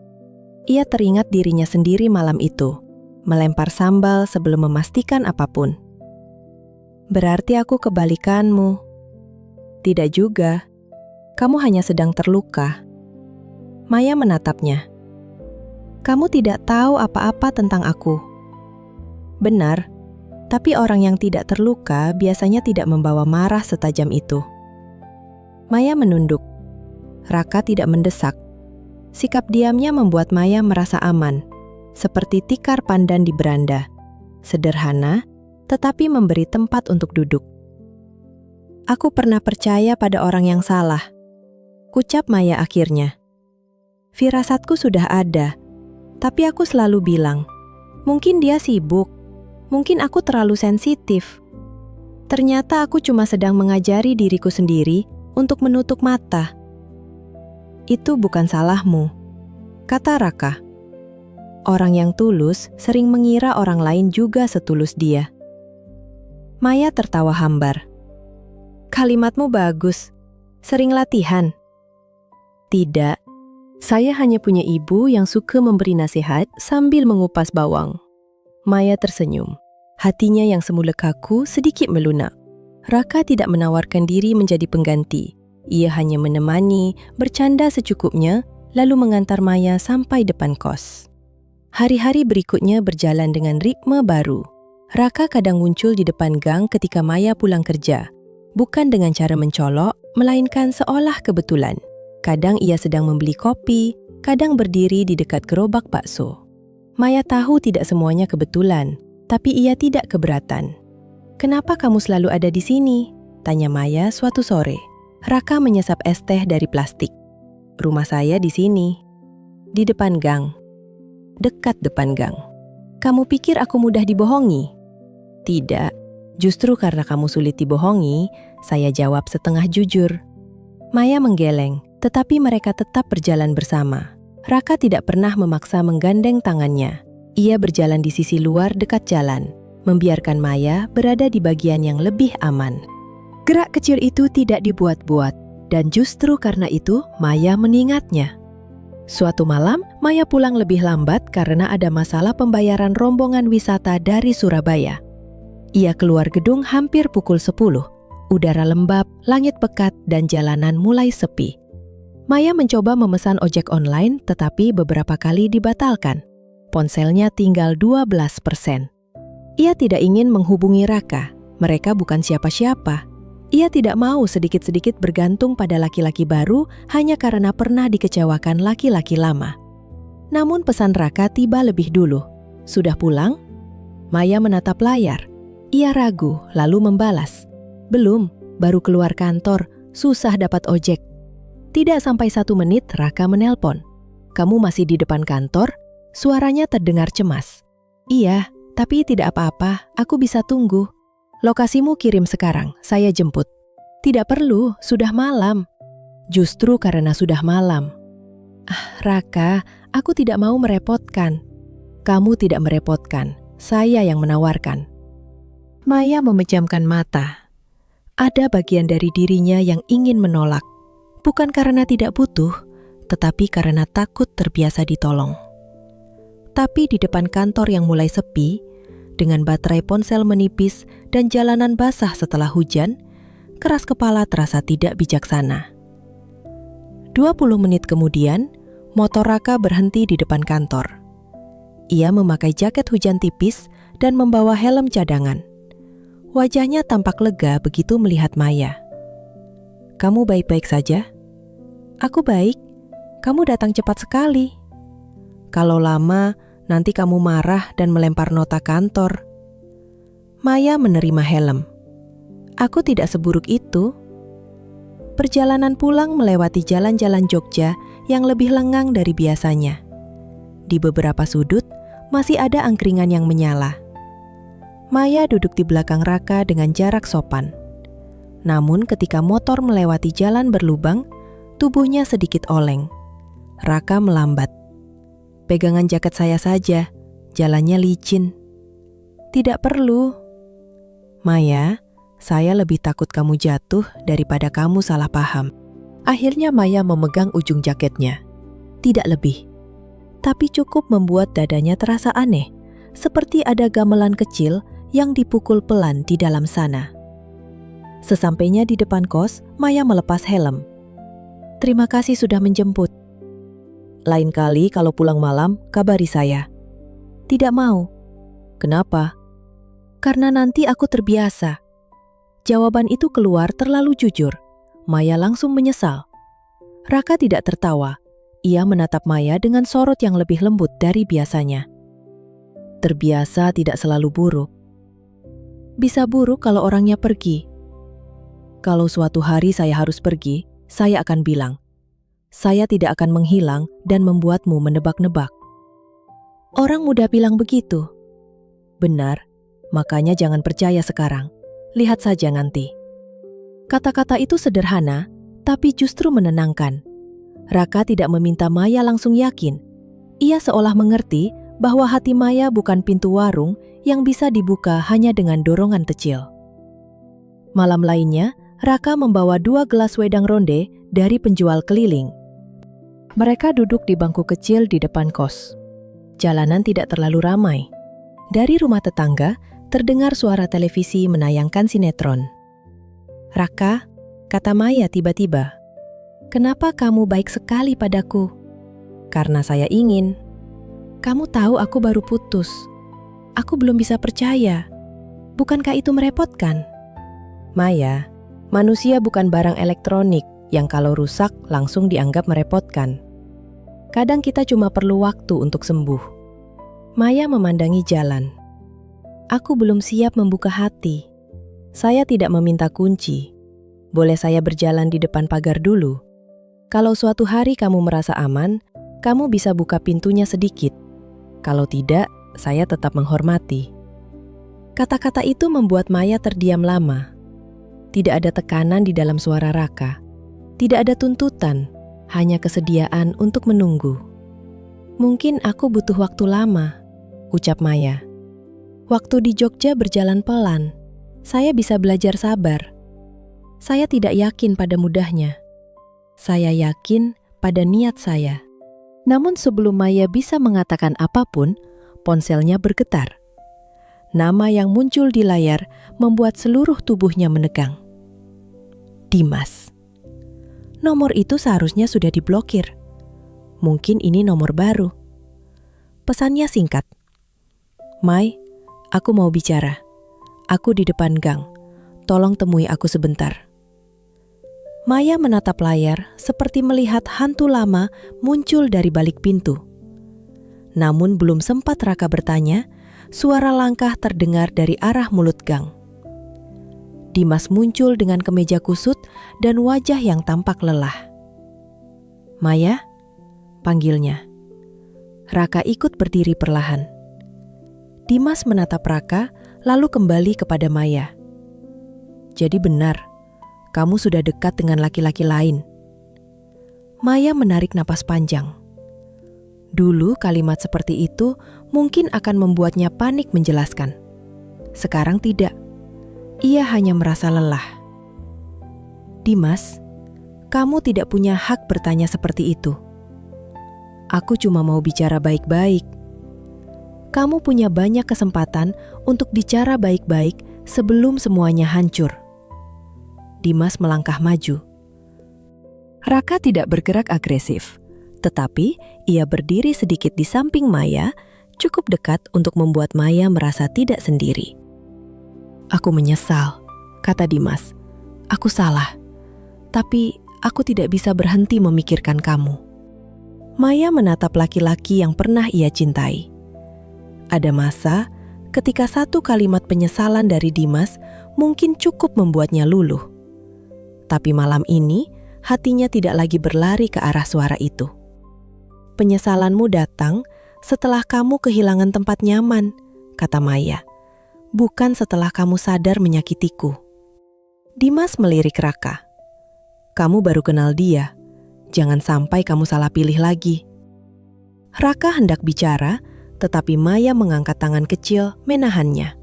Ia teringat dirinya sendiri malam itu, melempar sambal sebelum memastikan apapun. "Berarti aku kebalikanmu." "Tidak juga. Kamu hanya sedang terluka." Maya menatapnya. "Kamu tidak tahu apa-apa tentang aku." "Benar, tapi orang yang tidak terluka biasanya tidak membawa marah setajam itu." Maya menunduk. Raka tidak mendesak. Sikap diamnya membuat Maya merasa aman, seperti tikar pandan di beranda. Sederhana, tetapi memberi tempat untuk duduk. "Aku pernah percaya pada orang yang salah," ucap Maya akhirnya. "Firasatku sudah ada, tapi aku selalu bilang, mungkin dia sibuk, mungkin aku terlalu sensitif. Ternyata aku cuma sedang mengajari diriku sendiri untuk menutup mata." "Itu bukan salahmu," kata Raka. "Orang yang tulus sering mengira orang lain juga setulus dia." Maya tertawa hambar. "Kalimatmu bagus. Sering latihan?" "Tidak. Saya hanya punya ibu yang suka memberi nasihat sambil mengupas bawang." Maya tersenyum. Hatinya yang semula kaku sedikit melunak. Raka tidak menawarkan diri menjadi pengganti. Ia hanya menemani, bercanda secukupnya, lalu mengantar Maya sampai depan kos. Hari-hari berikutnya berjalan dengan ritme baru. Raka kadang muncul di depan gang ketika Maya pulang kerja. Bukan dengan cara mencolok, melainkan seolah kebetulan. Kadang ia sedang membeli kopi, kadang berdiri di dekat gerobak bakso. Maya tahu tidak semuanya kebetulan, tapi ia tidak keberatan. "Kenapa kamu selalu ada di sini?" tanya Maya suatu sore. Raka menyesap es teh dari plastik. Rumah saya di sini. Di depan gang. Dekat depan gang. Kamu pikir aku mudah dibohongi? Tidak. Justru karena kamu sulit dibohongi, saya jawab setengah jujur. Maya menggeleng, tetapi mereka tetap berjalan bersama. Raka tidak pernah memaksa menggandeng tangannya. Ia berjalan di sisi luar dekat jalan, membiarkan Maya berada di bagian yang lebih aman. Gerak kecil itu tidak dibuat-buat, dan justru karena itu Maya mengingatnya. Suatu malam, Maya pulang lebih lambat karena ada masalah pembayaran rombongan wisata dari Surabaya. Ia keluar gedung hampir pukul 10. Udara lembab, langit pekat, dan jalanan mulai sepi. Maya mencoba memesan ojek online, tetapi beberapa kali dibatalkan. Ponselnya tinggal 12%. Ia tidak ingin menghubungi Raka. Mereka bukan siapa-siapa. Ia tidak mau sedikit-sedikit bergantung pada laki-laki baru hanya karena pernah dikecewakan laki-laki lama. Namun pesan Raka tiba lebih dulu. Sudah pulang? Maya menatap layar. Ia ragu, lalu membalas. Belum, baru keluar kantor, susah dapat ojek. Tidak sampai 1 menit Raka menelpon. Kamu masih di depan kantor? Suaranya terdengar cemas. Iya, tapi tidak apa-apa, aku bisa tunggu. Lokasimu kirim sekarang, saya jemput. Tidak perlu, sudah malam. Justru karena sudah malam. Raka, aku tidak mau merepotkan. Kamu tidak merepotkan, saya yang menawarkan. Maya memejamkan mata. Ada bagian dari dirinya yang ingin menolak. Bukan karena tidak butuh, tetapi karena takut terbiasa ditolong. Tapi di depan kantor yang mulai sepi, dengan baterai ponsel menipis dan jalanan basah setelah hujan, keras kepala terasa tidak bijaksana. 20 menit kemudian, motor Raka berhenti di depan kantor. Ia memakai jaket hujan tipis dan membawa helm cadangan. Wajahnya tampak lega begitu melihat Maya. Kamu baik-baik saja? Aku baik. Kamu datang cepat sekali. Kalau lama, nanti kamu marah dan melempar nota kantor. Maya menerima helm. Aku tidak seburuk itu. Perjalanan pulang melewati jalan-jalan Jogja yang lebih lengang dari biasanya. Di beberapa sudut, masih ada angkringan yang menyala. Maya duduk di belakang Raka dengan jarak sopan. Namun ketika motor melewati jalan berlubang, tubuhnya sedikit oleng. Raka melambat. Pegangan jaket saya saja, jalannya licin. Tidak perlu. Maya, saya lebih takut kamu jatuh daripada kamu salah paham. Akhirnya Maya memegang ujung jaketnya. Tidak lebih. Tapi cukup membuat dadanya terasa aneh, seperti ada gamelan kecil yang dipukul pelan di dalam sana. Sesampainya di depan kos, Maya melepas helm. Terima kasih sudah menjemput. Lain kali kalau pulang malam, kabari saya. Tidak mau. Kenapa? Karena nanti aku terbiasa. Jawaban itu keluar terlalu jujur. Maya langsung menyesal. Raka tidak tertawa. Ia menatap Maya dengan sorot yang lebih lembut dari biasanya. Terbiasa tidak selalu buruk. Bisa buruk kalau orangnya pergi. Kalau suatu hari saya harus pergi, saya akan bilang, saya tidak akan menghilang dan membuatmu menebak-nebak. Orang muda bilang begitu. Benar, makanya jangan percaya sekarang. Lihat saja nanti. Kata-kata itu sederhana, tapi justru menenangkan. Raka tidak meminta Maya langsung yakin. Ia seolah mengerti bahwa hati Maya bukan pintu warung yang bisa dibuka hanya dengan dorongan kecil. Malam lainnya, Raka membawa 2 gelas wedang ronde dari penjual keliling. Mereka duduk di bangku kecil di depan kos. Jalanan tidak terlalu ramai. Dari rumah tetangga, terdengar suara televisi menayangkan sinetron. Raka, kata Maya tiba-tiba. Kenapa kamu baik sekali padaku? Karena saya ingin. Kamu tahu aku baru putus. Aku belum bisa percaya. Bukankah itu merepotkan? Maya, manusia bukan barang elektronik yang kalau rusak langsung dianggap merepotkan. Kadang kita cuma perlu waktu untuk sembuh. Maya memandangi jalan. Aku belum siap membuka hati. Saya tidak meminta kunci. Boleh saya berjalan di depan pagar dulu? Kalau suatu hari kamu merasa aman, kamu bisa buka pintunya sedikit. Kalau tidak, saya tetap menghormati." Kata-kata itu membuat Maya terdiam lama. Tidak ada tekanan di dalam suara Raka. Tidak ada tuntutan, hanya kesediaan untuk menunggu. "Mungkin aku butuh waktu lama," ucap Maya. "Waktu di Jogja berjalan pelan. Saya bisa belajar sabar. Saya tidak yakin pada mudahnya. Saya yakin pada niat saya." Namun sebelum Maya bisa mengatakan apapun, ponselnya bergetar. Nama yang muncul di layar membuat seluruh tubuhnya menegang. Dimas. Nomor itu seharusnya sudah diblokir. Mungkin ini nomor baru. Pesannya singkat. "Mai, aku mau bicara. Aku di depan gang. Tolong temui aku sebentar." Maya menatap layar seperti melihat hantu lama muncul dari balik pintu. Namun belum sempat Raka bertanya, suara langkah terdengar dari arah mulut gang. Dimas muncul dengan kemeja kusut dan wajah yang tampak lelah. "Maya?" panggilnya. Raka ikut berdiri perlahan. Dimas menatap Raka lalu kembali kepada Maya. "Jadi benar, kamu sudah dekat dengan laki-laki lain." Maya menarik napas panjang. Dulu kalimat seperti itu mungkin akan membuatnya panik menjelaskan. Sekarang tidak. Ia hanya merasa lelah. "Dimas, kamu tidak punya hak bertanya seperti itu. Aku cuma mau bicara baik-baik. Kamu punya banyak kesempatan untuk bicara baik-baik sebelum semuanya hancur." Dimas melangkah maju. Raka tidak bergerak agresif, tetapi ia berdiri sedikit di samping Maya, cukup dekat untuk membuat Maya merasa tidak sendiri. "Aku menyesal," kata Dimas. "Aku salah, tapi aku tidak bisa berhenti memikirkan kamu." Maya menatap laki-laki yang pernah ia cintai. Ada masa ketika satu kalimat penyesalan dari Dimas mungkin cukup membuatnya luluh. Tapi malam ini, hatinya tidak lagi berlari ke arah suara itu. "Penyesalanmu datang setelah kamu kehilangan tempat nyaman," kata Maya. "Bukan setelah kamu sadar menyakitiku." Dimas melirik Raka. "Kamu baru kenal dia. Jangan sampai kamu salah pilih lagi." Raka hendak bicara, tetapi Maya mengangkat tangan kecil menahannya.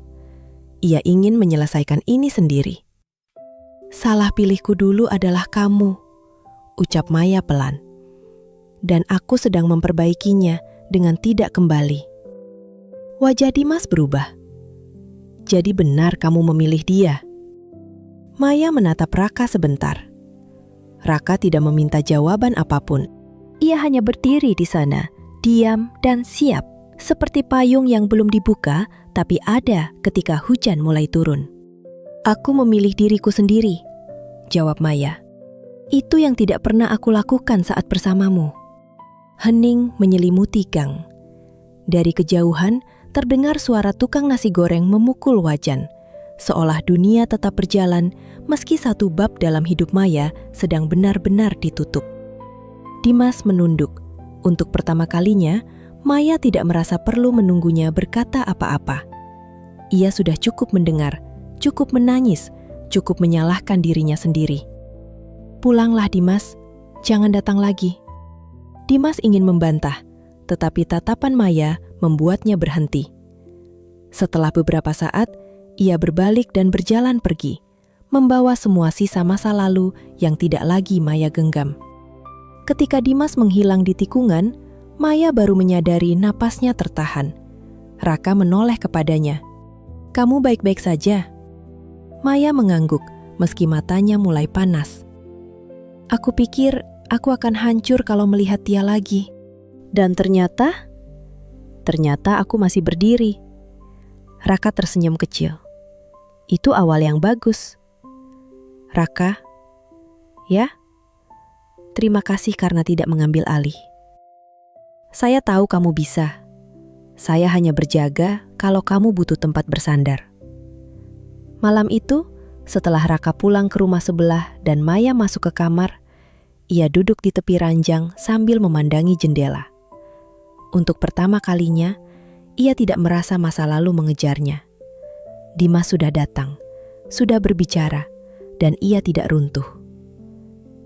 Ia ingin menyelesaikan ini sendiri. "Salah pilihku dulu adalah kamu," ucap Maya pelan. "Dan aku sedang memperbaikinya dengan tidak kembali." Wajah Dimas berubah. "Jadi benar kamu memilih dia?" Maya menatap Raka sebentar. Raka tidak meminta jawaban apapun. Ia hanya berdiri di sana, diam dan siap, seperti payung yang belum dibuka tapi ada ketika hujan mulai turun. "Aku memilih diriku sendiri," jawab Maya. "Itu yang tidak pernah aku lakukan saat bersamamu." Hening menyelimuti gang. Dari kejauhan terdengar suara tukang nasi goreng memukul wajan, seolah dunia tetap berjalan meski satu bab dalam hidup Maya sedang benar-benar ditutup. Dimas menunduk. Untuk pertama kalinya, Maya tidak merasa perlu menunggunya berkata apa-apa. Ia sudah cukup mendengar, cukup menangis, cukup menyalahkan dirinya sendiri. "Pulanglah Dimas, jangan datang lagi." Dimas ingin membantah, tetapi tatapan Maya membuatnya berhenti. Setelah beberapa saat, ia berbalik dan berjalan pergi, membawa semua sisa masa lalu yang tidak lagi Maya genggam. Ketika Dimas menghilang di tikungan, Maya baru menyadari napasnya tertahan. Raka menoleh kepadanya. "Kamu baik-baik saja?" Maya mengangguk, meski matanya mulai panas. "Aku pikir aku akan hancur kalau melihat dia lagi. Dan ternyata aku masih berdiri." Raka tersenyum kecil. "Itu awal yang bagus." "Raka, ya? Terima kasih karena tidak mengambil alih. Saya tahu kamu bisa. Saya hanya berjaga kalau kamu butuh tempat bersandar." Malam itu, Setelah Raka pulang ke rumah sebelah dan Maya masuk ke kamar, ia duduk di tepi ranjang sambil memandangi jendela. Untuk pertama kalinya, ia tidak merasa masa lalu mengejarnya. Dimas sudah datang, sudah berbicara, dan ia tidak runtuh.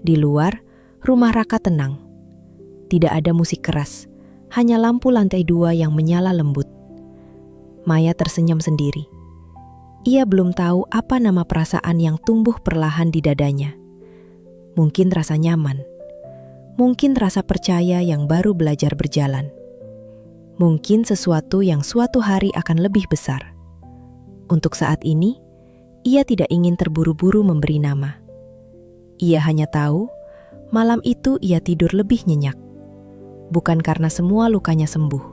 Di luar, rumah Raka tenang. Tidak ada musik keras, hanya lampu lantai 2 yang menyala lembut. Maya tersenyum sendiri. Ia belum tahu apa nama perasaan yang tumbuh perlahan di dadanya. Mungkin rasa nyaman. Mungkin rasa percaya yang baru belajar berjalan. Mungkin sesuatu yang suatu hari akan lebih besar. Untuk saat ini, ia tidak ingin terburu-buru memberi nama. Ia hanya tahu, malam itu ia tidur lebih nyenyak. Bukan karena semua lukanya sembuh,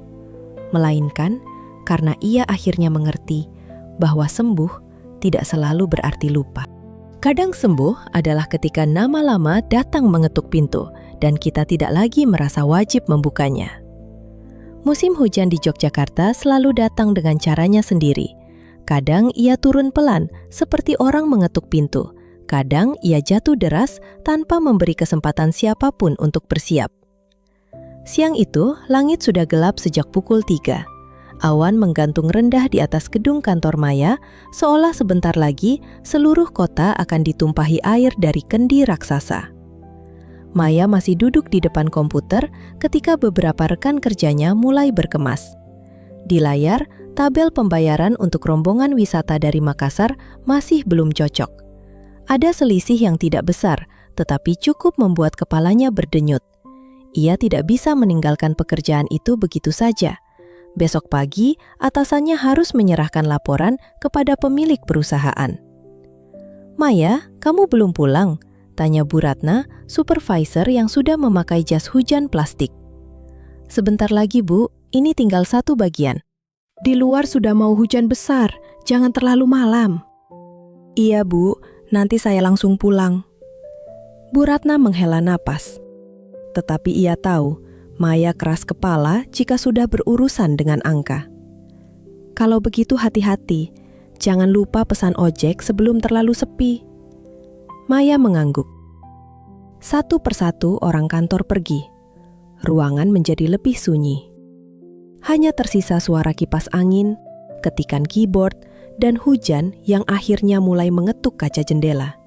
melainkan karena ia akhirnya mengerti bahwa sembuh tidak selalu berarti lupa. Kadang sembuh adalah ketika nama lama datang mengetuk pintu dan kita tidak lagi merasa wajib membukanya. Musim hujan di Yogyakarta selalu datang dengan caranya sendiri. Kadang ia turun pelan seperti orang mengetuk pintu. Kadang ia jatuh deras tanpa memberi kesempatan siapapun untuk bersiap. Siang itu, langit sudah gelap sejak pukul 3. Awan menggantung rendah di atas gedung kantor Maya, seolah sebentar lagi seluruh kota akan ditumpahi air dari kendi raksasa. Maya masih duduk di depan komputer ketika beberapa rekan kerjanya mulai berkemas. Di layar, tabel pembayaran untuk rombongan wisata dari Makassar masih belum cocok. Ada selisih yang tidak besar, tetapi cukup membuat kepalanya berdenyut. Ia tidak bisa meninggalkan pekerjaan itu begitu saja. Besok pagi, atasannya harus menyerahkan laporan kepada pemilik perusahaan. "Maya, kamu belum pulang?" tanya Bu Ratna, supervisor yang sudah memakai jas hujan plastik. "Sebentar lagi, Bu. Ini tinggal satu bagian." "Di luar sudah mau hujan besar. Jangan terlalu malam." "Iya, Bu. Nanti saya langsung pulang." Bu Ratna menghela napas. Tetapi ia tahu, Maya keras kepala jika sudah berurusan dengan angka. "Kalau begitu hati-hati, jangan lupa pesan ojek sebelum terlalu sepi." Maya mengangguk. Satu persatu orang kantor pergi. Ruangan menjadi lebih sunyi. Hanya tersisa suara kipas angin, ketikan keyboard, dan hujan yang akhirnya mulai mengetuk kaca jendela.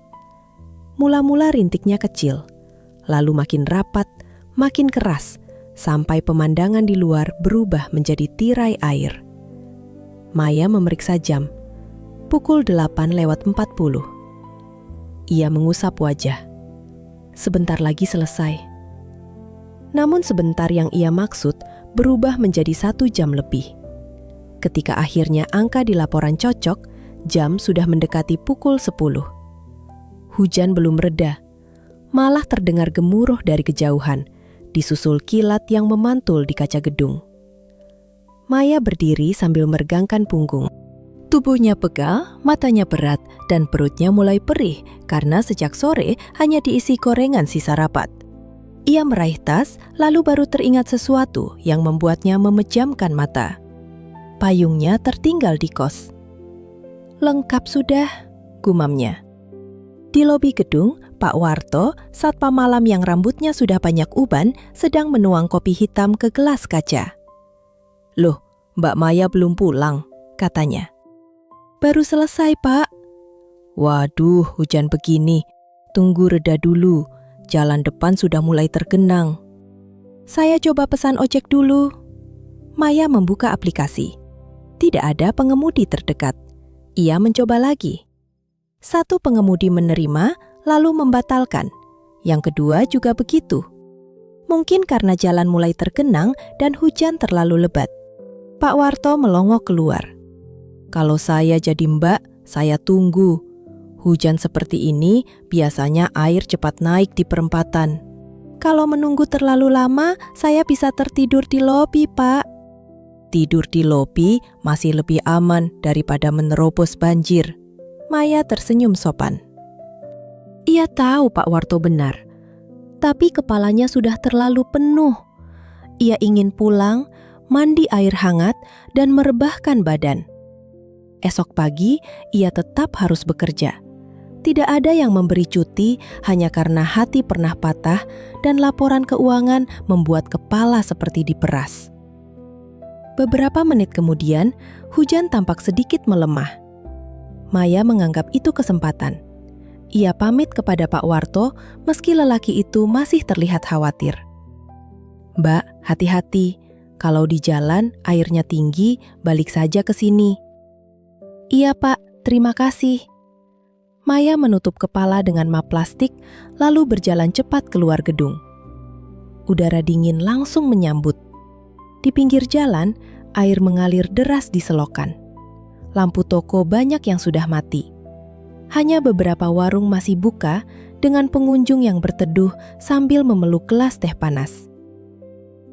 Mula-mula rintiknya kecil, lalu makin rapat, makin keras, sampai pemandangan di luar berubah menjadi tirai air. Maya memeriksa jam. Pukul 8:40. Ia mengusap wajah. Sebentar lagi selesai. Namun sebentar yang ia maksud berubah menjadi 1 jam lebih. Ketika akhirnya angka di laporan cocok, jam sudah mendekati pukul 10. Hujan belum reda, malah terdengar gemuruh dari kejauhan, disusul kilat yang memantul di kaca gedung. Maya berdiri sambil meregangkan punggung. Tubuhnya pegal, matanya berat, dan perutnya mulai perih karena sejak sore hanya diisi gorengan sisa rapat. Ia meraih tas, lalu baru teringat sesuatu yang membuatnya memejamkan mata. Payungnya tertinggal di kos. "Lengkap sudah," gumamnya. Di lobi gedung, Pak Warto, satpam malam yang rambutnya sudah banyak uban, sedang menuang kopi hitam ke gelas kaca. "Loh, Mbak Maya belum pulang," katanya. "Baru selesai, Pak." "Waduh, hujan begini. Tunggu reda dulu. Jalan depan sudah mulai tergenang." "Saya coba pesan ojek dulu." Maya membuka aplikasi. Tidak ada pengemudi terdekat. Ia mencoba lagi. Satu pengemudi menerima, lalu membatalkan. Yang kedua juga begitu. Mungkin karena jalan mulai tergenang dan hujan terlalu lebat. Pak Warto melongok keluar. "Kalau saya jadi Mbak, saya tunggu. Hujan seperti ini, biasanya air cepat naik di perempatan. Kalau menunggu terlalu lama, saya bisa tertidur di lobi, Pak." "Tidur di lobi masih lebih aman daripada menerobos banjir." Maya tersenyum sopan. Ia tahu Pak Warto benar, tapi kepalanya sudah terlalu penuh. Ia ingin pulang, mandi air hangat, dan merebahkan badan. Esok pagi, ia tetap harus bekerja. Tidak ada yang memberi cuti hanya karena hati pernah patah dan laporan keuangan membuat kepala seperti diperas. Beberapa menit kemudian, hujan tampak sedikit melemah. Maya menganggap itu kesempatan. Ia pamit kepada Pak Warto meski lelaki itu masih terlihat khawatir. "Mbak, hati-hati. Kalau di jalan airnya tinggi, balik saja ke sini." "Iya Pak, terima kasih." Maya menutup kepala dengan map plastik, lalu berjalan cepat keluar gedung. Udara dingin langsung menyambut. Di pinggir jalan, air mengalir deras di selokan. Lampu toko banyak yang sudah mati. Hanya beberapa warung masih buka dengan pengunjung yang berteduh sambil memeluk gelas teh panas.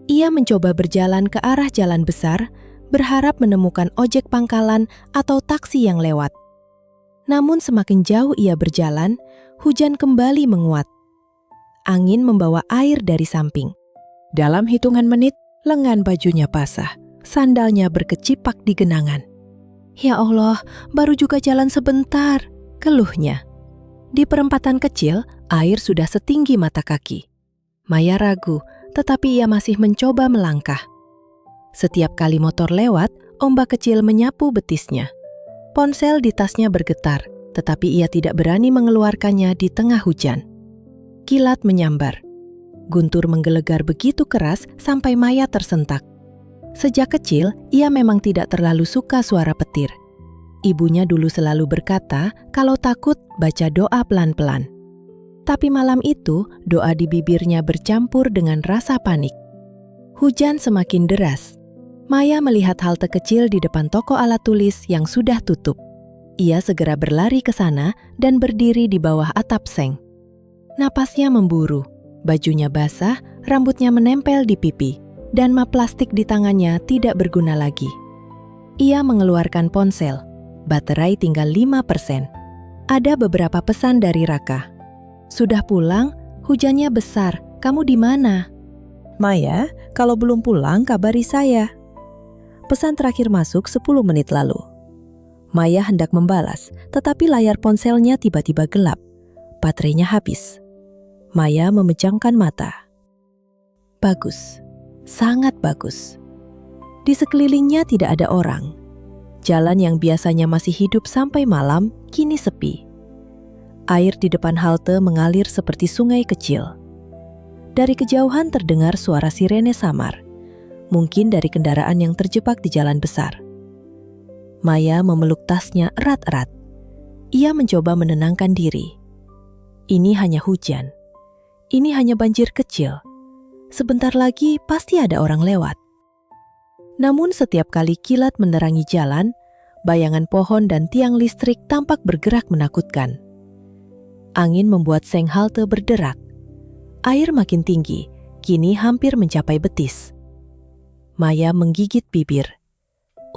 Ia mencoba berjalan ke arah jalan besar, berharap menemukan ojek pangkalan atau taksi yang lewat. Namun semakin jauh ia berjalan, hujan kembali menguat. Angin membawa air dari samping. Dalam hitungan menit, lengan bajunya basah, sandalnya berkecipak di genangan. "Ya Allah, baru juga jalan sebentar," keluhnya. Di perempatan kecil, air sudah setinggi mata kaki. Maya ragu, tetapi ia masih mencoba melangkah. Setiap kali motor lewat, ombak kecil menyapu betisnya. Ponsel di tasnya bergetar, tetapi ia tidak berani mengeluarkannya di tengah hujan. Kilat menyambar. Guntur menggelegar begitu keras sampai Maya tersentak. Sejak kecil, ia memang tidak terlalu suka suara petir. Ibunya dulu selalu berkata, kalau takut baca doa pelan-pelan. Tapi malam itu, doa di bibirnya bercampur dengan rasa panik. Hujan semakin deras. Maya melihat halte kecil di depan toko alat tulis yang sudah tutup. Ia segera berlari ke sana dan berdiri di bawah atap seng. Napasnya memburu, bajunya basah, rambutnya menempel di pipi, dan map plastik di tangannya tidak berguna lagi. Ia mengeluarkan ponsel, baterai tinggal 5%. Ada beberapa pesan dari Raka. "Sudah pulang? Hujannya besar, kamu di mana?" "Maya, kalau belum pulang kabari saya." Pesan terakhir masuk 10 menit lalu. Maya hendak membalas, tetapi layar ponselnya tiba-tiba gelap. Baterainya habis. Maya memejamkan mata. Bagus, sangat bagus. Di sekelilingnya tidak ada orang. Jalan yang biasanya masih hidup sampai malam, kini sepi. Air di depan halte mengalir seperti sungai kecil. Dari kejauhan terdengar suara sirene samar. Mungkin dari kendaraan yang terjebak di jalan besar. Maya memeluk tasnya erat-erat. Ia mencoba menenangkan diri. Ini hanya hujan. Ini hanya banjir kecil. Sebentar lagi pasti ada orang lewat. Namun setiap kali kilat menerangi jalan, bayangan pohon dan tiang listrik tampak bergerak menakutkan. Angin membuat seng halte berderak. Air makin tinggi, kini hampir mencapai betis. Maya menggigit bibir.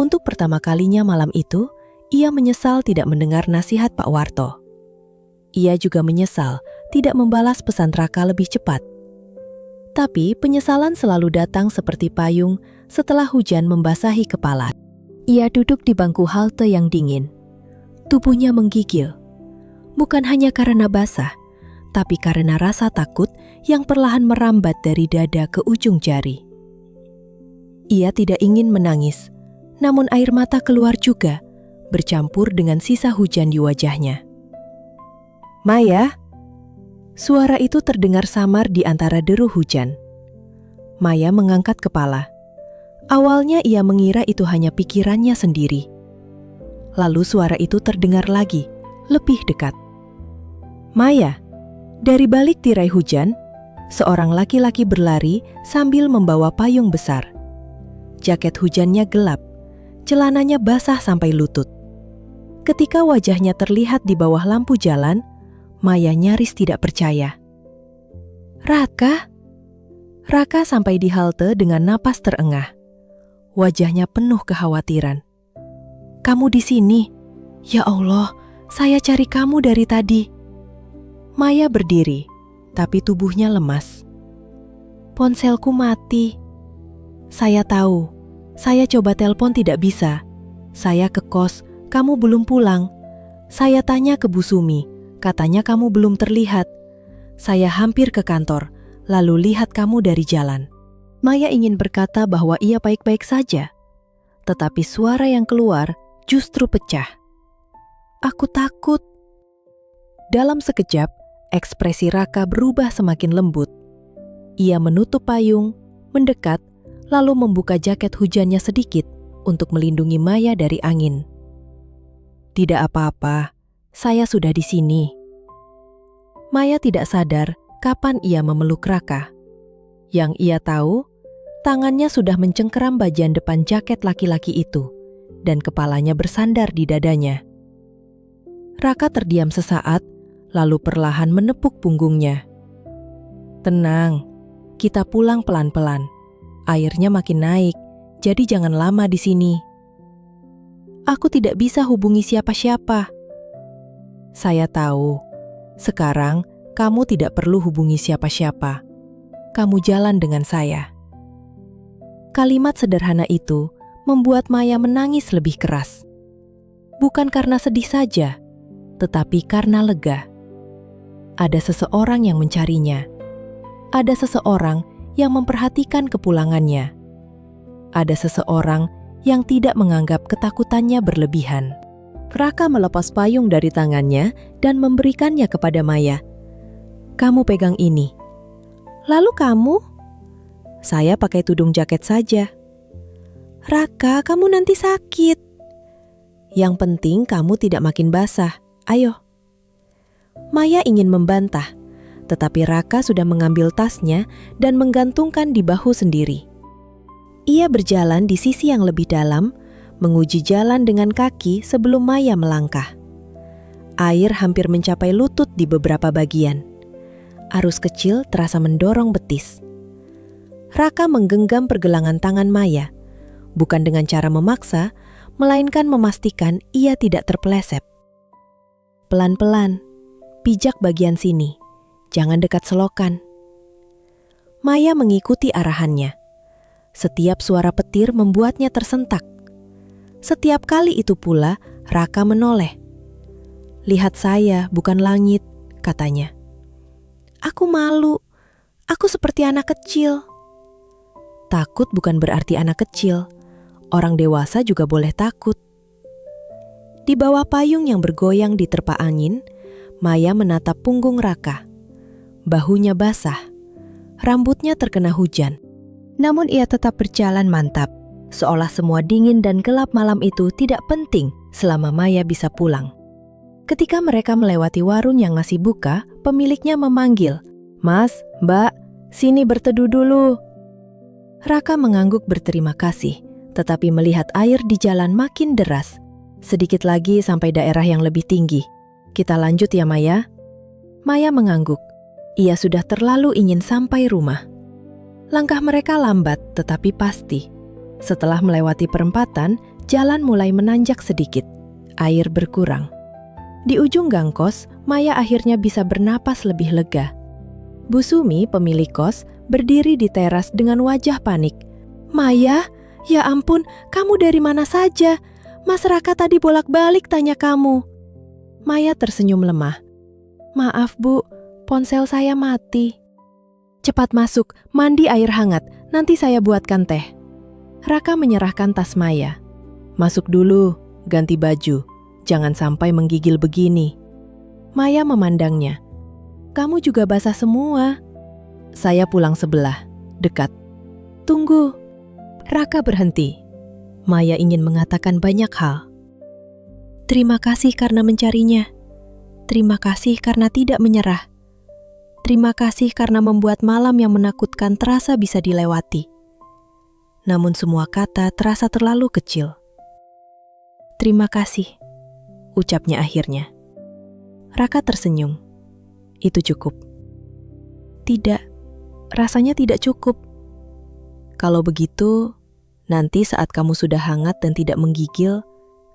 Untuk pertama kalinya malam itu, ia menyesal tidak mendengar nasihat Pak Warto. Ia juga menyesal tidak membalas pesan Raka lebih cepat. Tapi penyesalan selalu datang seperti payung setelah hujan membasahi kepala. Ia duduk di bangku halte yang dingin. Tubuhnya menggigil. Bukan hanya karena basah, tapi karena rasa takut yang perlahan merambat dari dada ke ujung jari. Ia tidak ingin menangis, namun air mata keluar juga, bercampur dengan sisa hujan di wajahnya. "Maya?" Suara itu terdengar samar di antara deru hujan. Maya mengangkat kepala. Awalnya ia mengira itu hanya pikirannya sendiri. Lalu suara itu terdengar lagi, lebih dekat. "Maya!" Dari balik tirai hujan, seorang laki-laki berlari sambil membawa payung besar. Jaket hujannya gelap, celananya basah sampai lutut. Ketika wajahnya terlihat di bawah lampu jalan, Maya nyaris tidak percaya. "Raka?" Raka sampai di halte dengan napas terengah. Wajahnya penuh kekhawatiran. "Kamu di sini? Ya Allah, saya cari kamu dari tadi." Maya berdiri, tapi tubuhnya lemas. "Ponselku mati." "Saya tahu. Saya coba telepon tidak bisa. Saya ke kos, kamu belum pulang. Saya tanya ke Bu Sumi, Katanya kamu belum terlihat. Saya hampir ke kantor, lalu lihat kamu dari jalan. Maya ingin berkata bahwa ia baik-baik saja, tetapi suara yang keluar justru pecah. Aku takut. Dalam sekejap, ekspresi Raka berubah semakin lembut. Ia menutup payung, mendekat, lalu membuka jaket hujannya sedikit untuk melindungi Maya dari angin. Tidak apa-apa, saya sudah di sini. Maya tidak sadar kapan ia memeluk Raka. Yang ia tahu, tangannya sudah mencengkeram bagian depan jaket laki-laki itu, dan kepalanya bersandar di dadanya. Raka terdiam sesaat, lalu perlahan menepuk punggungnya. Tenang, kita pulang pelan-pelan. Airnya makin naik, jadi jangan lama di sini. Aku tidak bisa hubungi siapa-siapa. Saya tahu, sekarang kamu tidak perlu hubungi siapa-siapa. Kamu jalan dengan saya. Kalimat sederhana itu membuat Maya menangis lebih keras. Bukan karena sedih saja, tetapi karena lega. Ada seseorang yang mencarinya. Ada seseorang yang memperhatikan kepulangannya. Ada seseorang yang tidak menganggap ketakutannya berlebihan. Raka melepas payung dari tangannya dan memberikannya kepada Maya. Kamu pegang ini. Lalu kamu? Saya pakai tudung jaket saja. Raka, kamu nanti sakit. Yang penting kamu tidak makin basah. Ayo. Maya ingin membantah, tetapi Raka sudah mengambil tasnya dan menggantungkan di bahu sendiri. Ia berjalan di sisi yang lebih dalam, menguji jalan dengan kaki sebelum Maya melangkah. Air hampir mencapai lutut di beberapa bagian. Arus kecil terasa mendorong betis. Raka menggenggam pergelangan tangan Maya, bukan dengan cara memaksa, melainkan memastikan ia tidak terpeleset. Pelan-pelan, pijak bagian sini, jangan dekat selokan. Maya mengikuti arahannya. Setiap suara petir membuatnya tersentak. Setiap kali itu pula, Raka menoleh. Lihat saya, bukan langit, katanya. Aku malu, aku seperti anak kecil. Takut bukan berarti anak kecil. Orang dewasa juga boleh takut. Di bawah payung yang bergoyang di terpa angin, Maya menatap punggung Raka. Bahunya basah, rambutnya terkena hujan. Namun ia tetap berjalan mantap, seolah semua dingin dan gelap malam itu tidak penting selama Maya bisa pulang. Ketika mereka melewati warung yang masih buka, pemiliknya memanggil, "Mas, Mbak, sini berteduh dulu." Raka mengangguk berterima kasih, tetapi melihat air di jalan makin deras. Sedikit lagi sampai daerah yang lebih tinggi. Kita lanjut ya Maya? Maya mengangguk. Ia sudah terlalu ingin sampai rumah. Langkah mereka lambat tetapi pasti. Setelah melewati perempatan, jalan mulai menanjak sedikit. Air berkurang. Di ujung gang kos, Maya akhirnya bisa bernapas lebih lega. Bu Sumi, pemilik kos, berdiri di teras dengan wajah panik. Maya, ya ampun, kamu dari mana saja? Mas Raka tadi bolak-balik tanya kamu. Maya tersenyum lemah. Maaf Bu, ponsel saya mati. Cepat masuk, mandi air hangat, nanti saya buatkan teh. Raka menyerahkan tas Maya. Masuk dulu, ganti baju, jangan sampai menggigil begini. Maya memandangnya. Kamu juga basah semua. Saya pulang sebelah, dekat. Tunggu. Raka berhenti. Maya ingin mengatakan banyak hal. Terima kasih karena mencarinya. Terima kasih karena tidak menyerah. Terima kasih karena membuat malam yang menakutkan terasa bisa dilewati. Namun semua kata terasa terlalu kecil. Terima kasih, ucapnya akhirnya. Raka tersenyum. Itu cukup. Tidak, rasanya tidak cukup. Kalau begitu, nanti saat kamu sudah hangat dan tidak menggigil,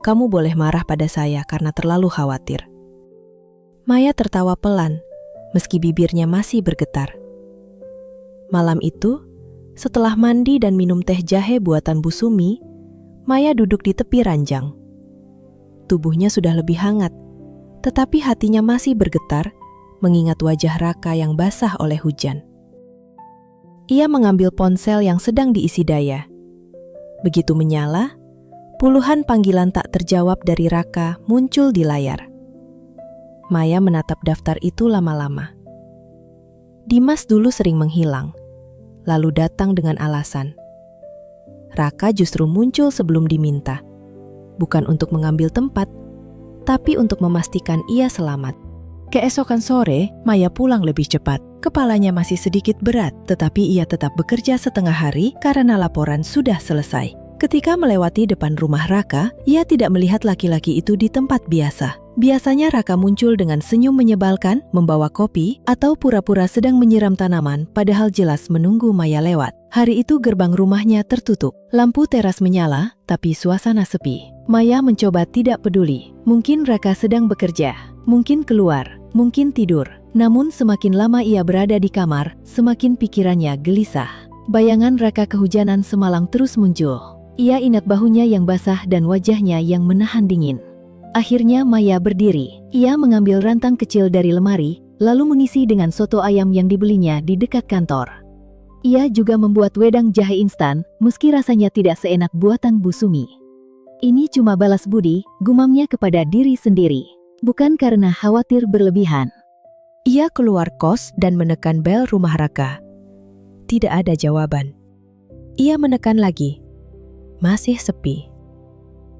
kamu boleh marah pada saya karena terlalu khawatir. Maya tertawa pelan, meski bibirnya masih bergetar. Malam itu, setelah mandi dan minum teh jahe buatan Bu Sumi, Maya duduk di tepi ranjang. Tubuhnya sudah lebih hangat, Tetapi hatinya masih bergetar mengingat wajah Raka yang basah oleh hujan. Ia mengambil ponsel yang sedang diisi daya. Begitu menyala, puluhan panggilan tak terjawab dari Raka muncul di layar. Maya menatap daftar itu lama-lama. Dimas dulu sering menghilang, lalu datang dengan alasan. Raka justru muncul sebelum diminta, bukan untuk mengambil tempat, tapi untuk memastikan ia selamat. Keesokan sore, Maya pulang lebih cepat. Kepalanya masih sedikit berat, tetapi ia tetap bekerja setengah hari karena laporan sudah selesai. Ketika melewati depan rumah Raka, ia tidak melihat laki-laki itu di tempat biasa. Biasanya Raka muncul dengan senyum menyebalkan, membawa kopi, atau pura-pura sedang menyiram tanaman, padahal jelas menunggu Maya lewat. Hari itu gerbang rumahnya tertutup. Lampu teras menyala, tapi suasana sepi. Maya mencoba tidak peduli. Mungkin Raka sedang bekerja, mungkin keluar, mungkin tidur. Namun semakin lama ia berada di kamar, semakin pikirannya gelisah. Bayangan Raka kehujanan semalam terus muncul. Ia ingat bahunya yang basah dan wajahnya yang menahan dingin. Akhirnya Maya berdiri. Ia mengambil rantang kecil dari lemari, lalu mengisi dengan soto ayam yang dibelinya di dekat kantor. Ia juga membuat wedang jahe instan, meski rasanya tidak seenak buatan Bu Sumi. Ini cuma balas budi, gumamnya kepada diri sendiri. Bukan karena khawatir berlebihan. Ia keluar kos dan menekan bel rumah Raka. Tidak ada jawaban. Ia menekan lagi. Masih sepi.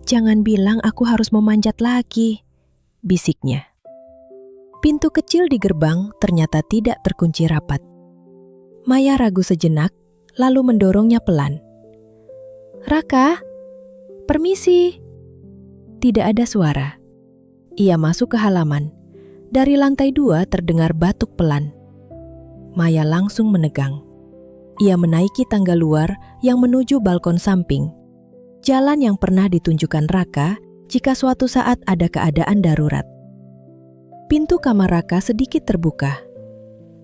Jangan bilang aku harus memanjat lagi, bisiknya. Pintu kecil di gerbang ternyata tidak terkunci rapat. Maya ragu sejenak, lalu mendorongnya pelan. Raka, permisi. Tidak ada suara. Ia masuk ke halaman. Dari lantai 2 terdengar batuk pelan. Maya langsung menegang. Ia menaiki tangga luar yang menuju balkon samping. Jalan yang pernah ditunjukkan Raka jika suatu saat ada keadaan darurat. Pintu kamar Raka sedikit terbuka.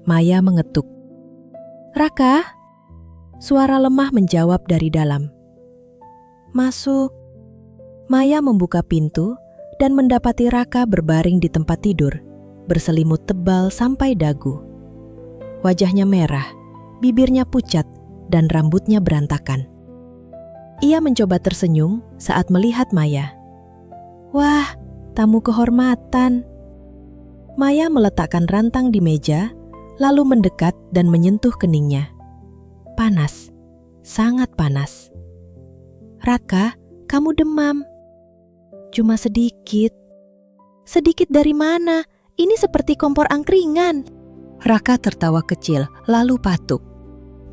Maya mengetuk. Raka? Suara lemah menjawab dari dalam. Masuk. Maya membuka pintu dan mendapati Raka berbaring di tempat tidur, berselimut tebal sampai dagu. Wajahnya merah, bibirnya pucat, dan rambutnya berantakan. Ia mencoba tersenyum saat melihat Maya. Wah, tamu kehormatan. Maya meletakkan rantang di meja, lalu mendekat dan menyentuh keningnya. Panas, sangat panas. Raka, kamu demam. Cuma sedikit. Sedikit dari mana? Ini seperti kompor angkringan. Raka tertawa kecil, lalu patuk.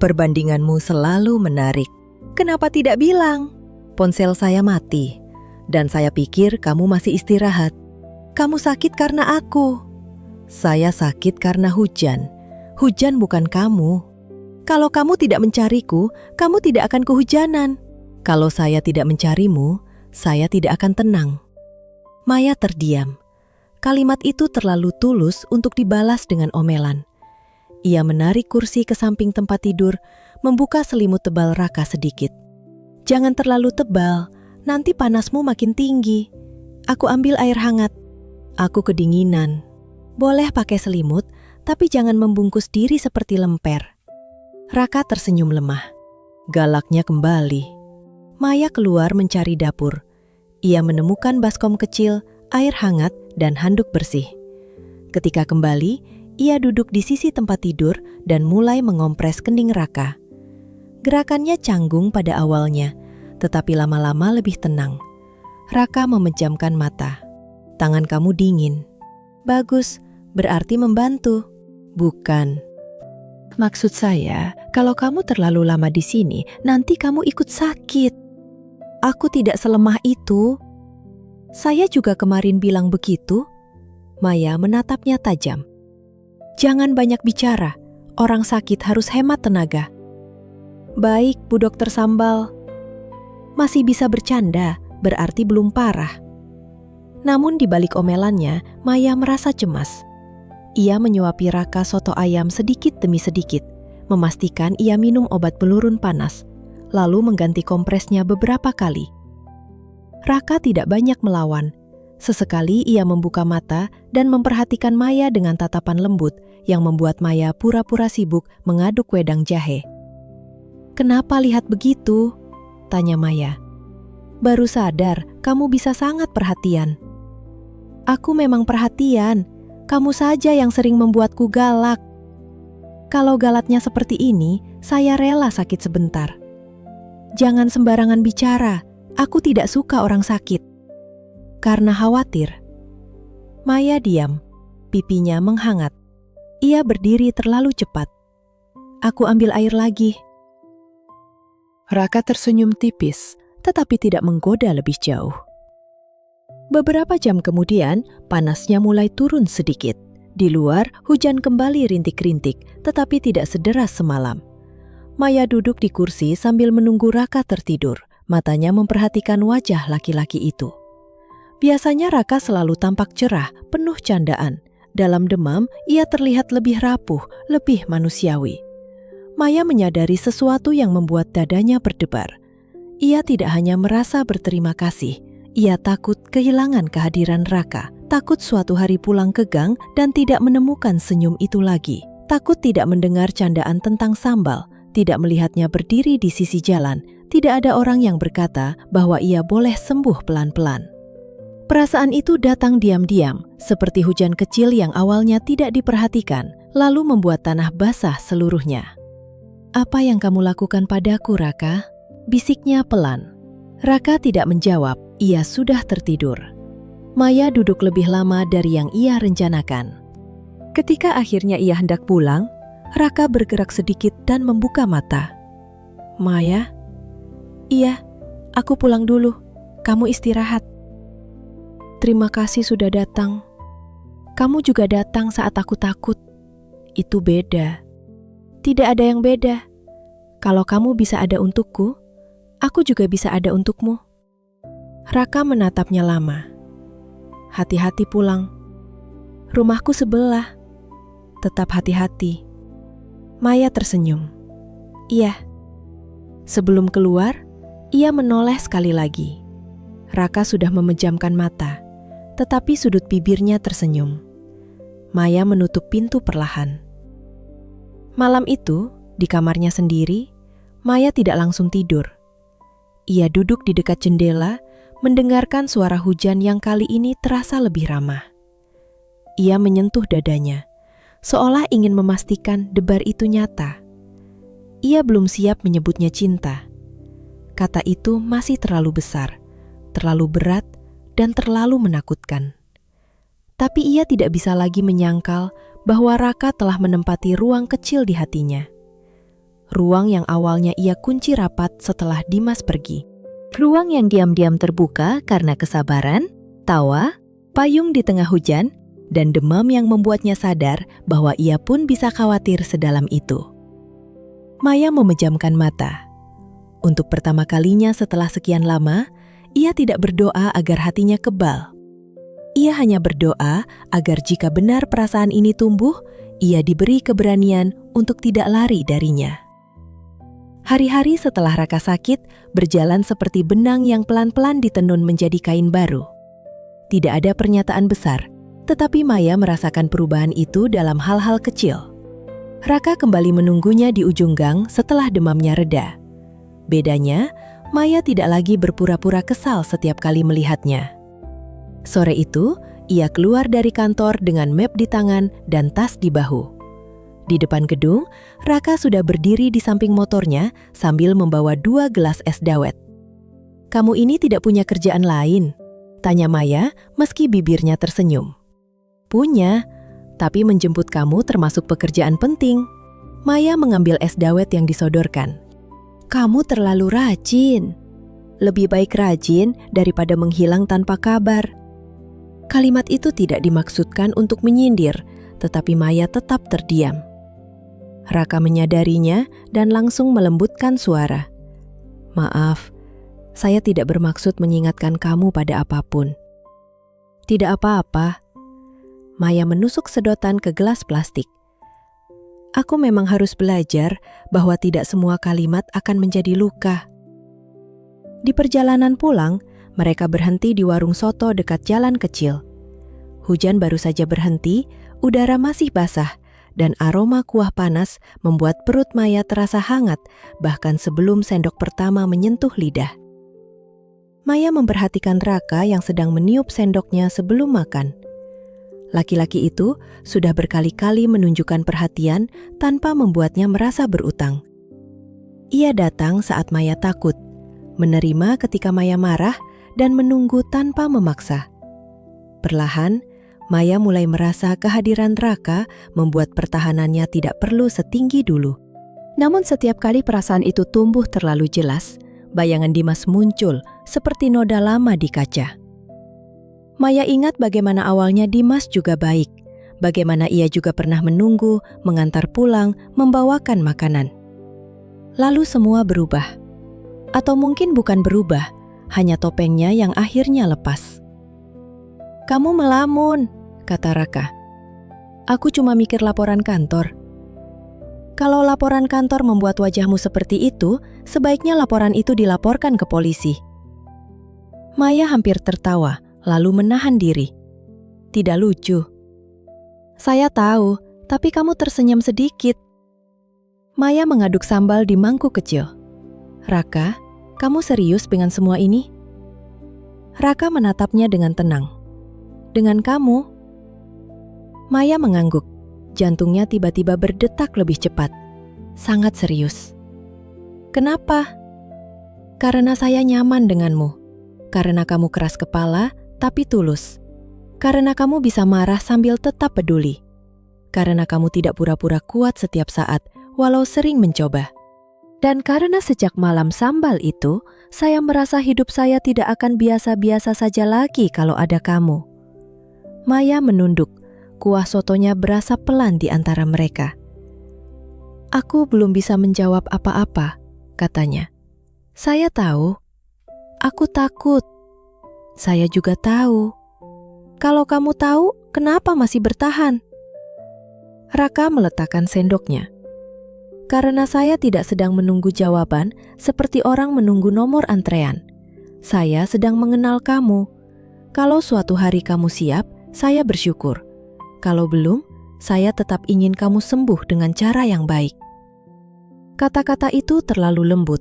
Perbandinganmu selalu menarik. Kenapa tidak bilang? Ponsel saya mati, dan saya pikir kamu masih istirahat. Kamu sakit karena aku. Saya sakit karena hujan. Hujan bukan kamu. Kalau kamu tidak mencariku, kamu tidak akan kehujanan. Kalau saya tidak mencarimu, saya tidak akan tenang. Maya terdiam. Kalimat itu terlalu tulus untuk dibalas dengan omelan. Ia menarik kursi ke samping tempat tidur, membuka selimut tebal Raka sedikit. Jangan terlalu tebal, nanti panasmu makin tinggi. Aku ambil air hangat. Aku kedinginan. Boleh pakai selimut, tapi jangan membungkus diri seperti lemper. Raka tersenyum lemah. Galaknya kembali. Maya keluar mencari dapur. Ia menemukan baskom kecil, air hangat, dan handuk bersih. Ketika kembali, ia duduk di sisi tempat tidur dan mulai mengompres kening Raka. Gerakannya canggung pada awalnya, tetapi lama-lama lebih tenang. Raka memejamkan mata. Tangan kamu dingin. Bagus, berarti membantu. Bukan. Maksud saya, kalau kamu terlalu lama di sini, nanti kamu ikut sakit. Aku tidak selemah itu. Saya juga kemarin bilang begitu. Maya menatapnya tajam. Jangan banyak bicara. Orang sakit harus hemat tenaga. Baik, Bu Dokter Sambal. Masih bisa bercanda, berarti belum parah. Namun di balik omelannya, Maya merasa cemas. Ia menyuapi Raka soto ayam sedikit demi sedikit, memastikan ia minum obat pelurun panas, lalu mengganti kompresnya beberapa kali. Raka tidak banyak melawan. Sesekali ia membuka mata dan memperhatikan Maya dengan tatapan lembut yang membuat Maya pura-pura sibuk mengaduk wedang jahe. "Kenapa lihat begitu?" tanya Maya. "Baru sadar kamu bisa sangat perhatian." "Aku memang perhatian, kamu saja yang sering membuatku galak." "Kalau galatnya seperti ini, saya rela sakit sebentar." "Jangan sembarangan bicara, aku tidak suka orang sakit." Karena khawatir. Maya diam, pipinya menghangat. Ia berdiri terlalu cepat. "Aku ambil air lagi." Raka tersenyum tipis, tetapi tidak menggoda lebih jauh. Beberapa jam kemudian, panasnya mulai turun sedikit. Di luar, hujan kembali rintik-rintik, tetapi tidak sederas semalam. Maya duduk di kursi sambil menunggu Raka tertidur. Matanya memperhatikan wajah laki-laki itu. Biasanya Raka selalu tampak cerah, penuh candaan. Dalam demam, ia terlihat lebih rapuh, lebih manusiawi. Maya menyadari sesuatu yang membuat dadanya berdebar. Ia tidak hanya merasa berterima kasih, ia takut kehilangan kehadiran Raka, takut suatu hari pulang ke gang dan tidak menemukan senyum itu lagi, takut tidak mendengar candaan tentang sambal, tidak melihatnya berdiri di sisi jalan, tidak ada orang yang berkata bahwa ia boleh sembuh pelan-pelan. Perasaan itu datang diam-diam, seperti hujan kecil yang awalnya tidak diperhatikan, lalu membuat tanah basah seluruhnya. "Apa yang kamu lakukan padaku, Raka?" bisiknya pelan. Raka tidak menjawab, ia sudah tertidur. Maya duduk lebih lama dari yang ia rencanakan. Ketika akhirnya ia hendak pulang, Raka bergerak sedikit dan membuka mata. "Maya?" "Iya, aku pulang dulu. Kamu istirahat." "Terima kasih sudah datang. Kamu juga datang saat aku takut. Itu beda." "Tidak ada yang beda. Kalau kamu bisa ada untukku, aku juga bisa ada untukmu." Raka menatapnya lama. "Hati-hati pulang. Rumahku sebelah. Tetap hati-hati." Maya tersenyum. "Iya." Sebelum keluar, ia menoleh sekali lagi. Raka sudah memejamkan mata, tetapi sudut bibirnya tersenyum. Maya menutup pintu perlahan. Malam itu, di kamarnya sendiri, Maya tidak langsung tidur. Ia duduk di dekat jendela, mendengarkan suara hujan yang kali ini terasa lebih ramah. Ia menyentuh dadanya, seolah ingin memastikan debar itu nyata. Ia belum siap menyebutnya cinta. Kata itu masih terlalu besar, terlalu berat, dan terlalu menakutkan. Tapi ia tidak bisa lagi menyangkal bahwa Raka telah menempati ruang kecil di hatinya. Ruang yang awalnya ia kunci rapat setelah Dimas pergi. Ruang yang diam-diam terbuka karena kesabaran, tawa, payung di tengah hujan, dan demam yang membuatnya sadar bahwa ia pun bisa khawatir sedalam itu. Maya memejamkan mata. Untuk pertama kalinya setelah sekian lama, ia tidak berdoa agar hatinya kebal. Ia hanya berdoa agar jika benar perasaan ini tumbuh, ia diberi keberanian untuk tidak lari darinya. Hari-hari setelah Raka sakit, berjalan seperti benang yang pelan-pelan ditenun menjadi kain baru. Tidak ada pernyataan besar, tetapi Maya merasakan perubahan itu dalam hal-hal kecil. Raka kembali menunggunya di ujung gang setelah demamnya reda. Bedanya, Maya tidak lagi berpura-pura kesal setiap kali melihatnya. Sore itu, ia keluar dari kantor dengan map di tangan dan tas di bahu. Di depan gedung, Raka sudah berdiri di samping motornya sambil membawa 2 gelas es dawet. "Kamu ini tidak punya kerjaan lain?" tanya Maya meski bibirnya tersenyum. "Punya, tapi menjemput kamu termasuk pekerjaan penting." Maya mengambil es dawet yang disodorkan. "Kamu terlalu rajin. Lebih baik rajin daripada menghilang tanpa kabar." Kalimat itu tidak dimaksudkan untuk menyindir, tetapi Maya tetap terdiam. Raka menyadarinya dan langsung melembutkan suara. "Maaf, saya tidak bermaksud mengingatkan kamu pada apapun." "Tidak apa-apa." Maya menusuk sedotan ke gelas plastik. "Aku memang harus belajar bahwa tidak semua kalimat akan menjadi luka." Di perjalanan pulang, mereka berhenti di warung soto dekat jalan kecil. Hujan baru saja berhenti, udara masih basah, dan aroma kuah panas membuat perut Maya terasa hangat bahkan sebelum sendok pertama menyentuh lidah. Maya memperhatikan Raka yang sedang meniup sendoknya sebelum makan. Laki-laki itu sudah berkali-kali menunjukkan perhatian tanpa membuatnya merasa berutang. Ia datang saat Maya takut, menerima ketika Maya marah, dan menunggu tanpa memaksa. Perlahan, Maya mulai merasa kehadiran Raka membuat pertahanannya tidak perlu setinggi dulu. Namun setiap kali perasaan itu tumbuh terlalu jelas, bayangan Dimas muncul seperti noda lama di kaca. Maya ingat bagaimana awalnya Dimas juga baik, bagaimana ia juga pernah menunggu, mengantar pulang, membawakan makanan. Lalu semua berubah. Atau mungkin bukan berubah, hanya topengnya yang akhirnya lepas. "Kamu melamun," kata Raka. "Aku cuma mikir laporan kantor." "Kalau laporan kantor membuat wajahmu seperti itu, sebaiknya laporan itu dilaporkan ke polisi." Maya hampir tertawa, lalu menahan diri. "Tidak lucu." "Saya tahu, tapi kamu tersenyum sedikit." Maya mengaduk sambal di mangkuk kecil. "Raka, kamu serius dengan semua ini?" Raka menatapnya dengan tenang. "Dengan kamu?" Maya mengangguk. Jantungnya tiba-tiba berdetak lebih cepat. Sangat serius. "Kenapa?" "Karena saya nyaman denganmu. Karena kamu keras kepala, tapi tulus. Karena kamu bisa marah sambil tetap peduli. Karena kamu tidak pura-pura kuat setiap saat, walau sering mencoba. Dan karena sejak malam sambal itu, saya merasa hidup saya tidak akan biasa-biasa saja lagi kalau ada kamu." Maya menunduk. Kuah sotonya berasa pelan di antara mereka. "Aku belum bisa menjawab apa-apa," katanya. "Saya tahu. Aku takut. Saya juga tahu. Kalau kamu tahu, kenapa masih bertahan?" Raka meletakkan sendoknya. "Karena saya tidak sedang menunggu jawaban seperti orang menunggu nomor antrean. Saya sedang mengenal kamu. Kalau suatu hari kamu siap, saya bersyukur. Kalau belum, saya tetap ingin kamu sembuh dengan cara yang baik." Kata-kata itu terlalu lembut.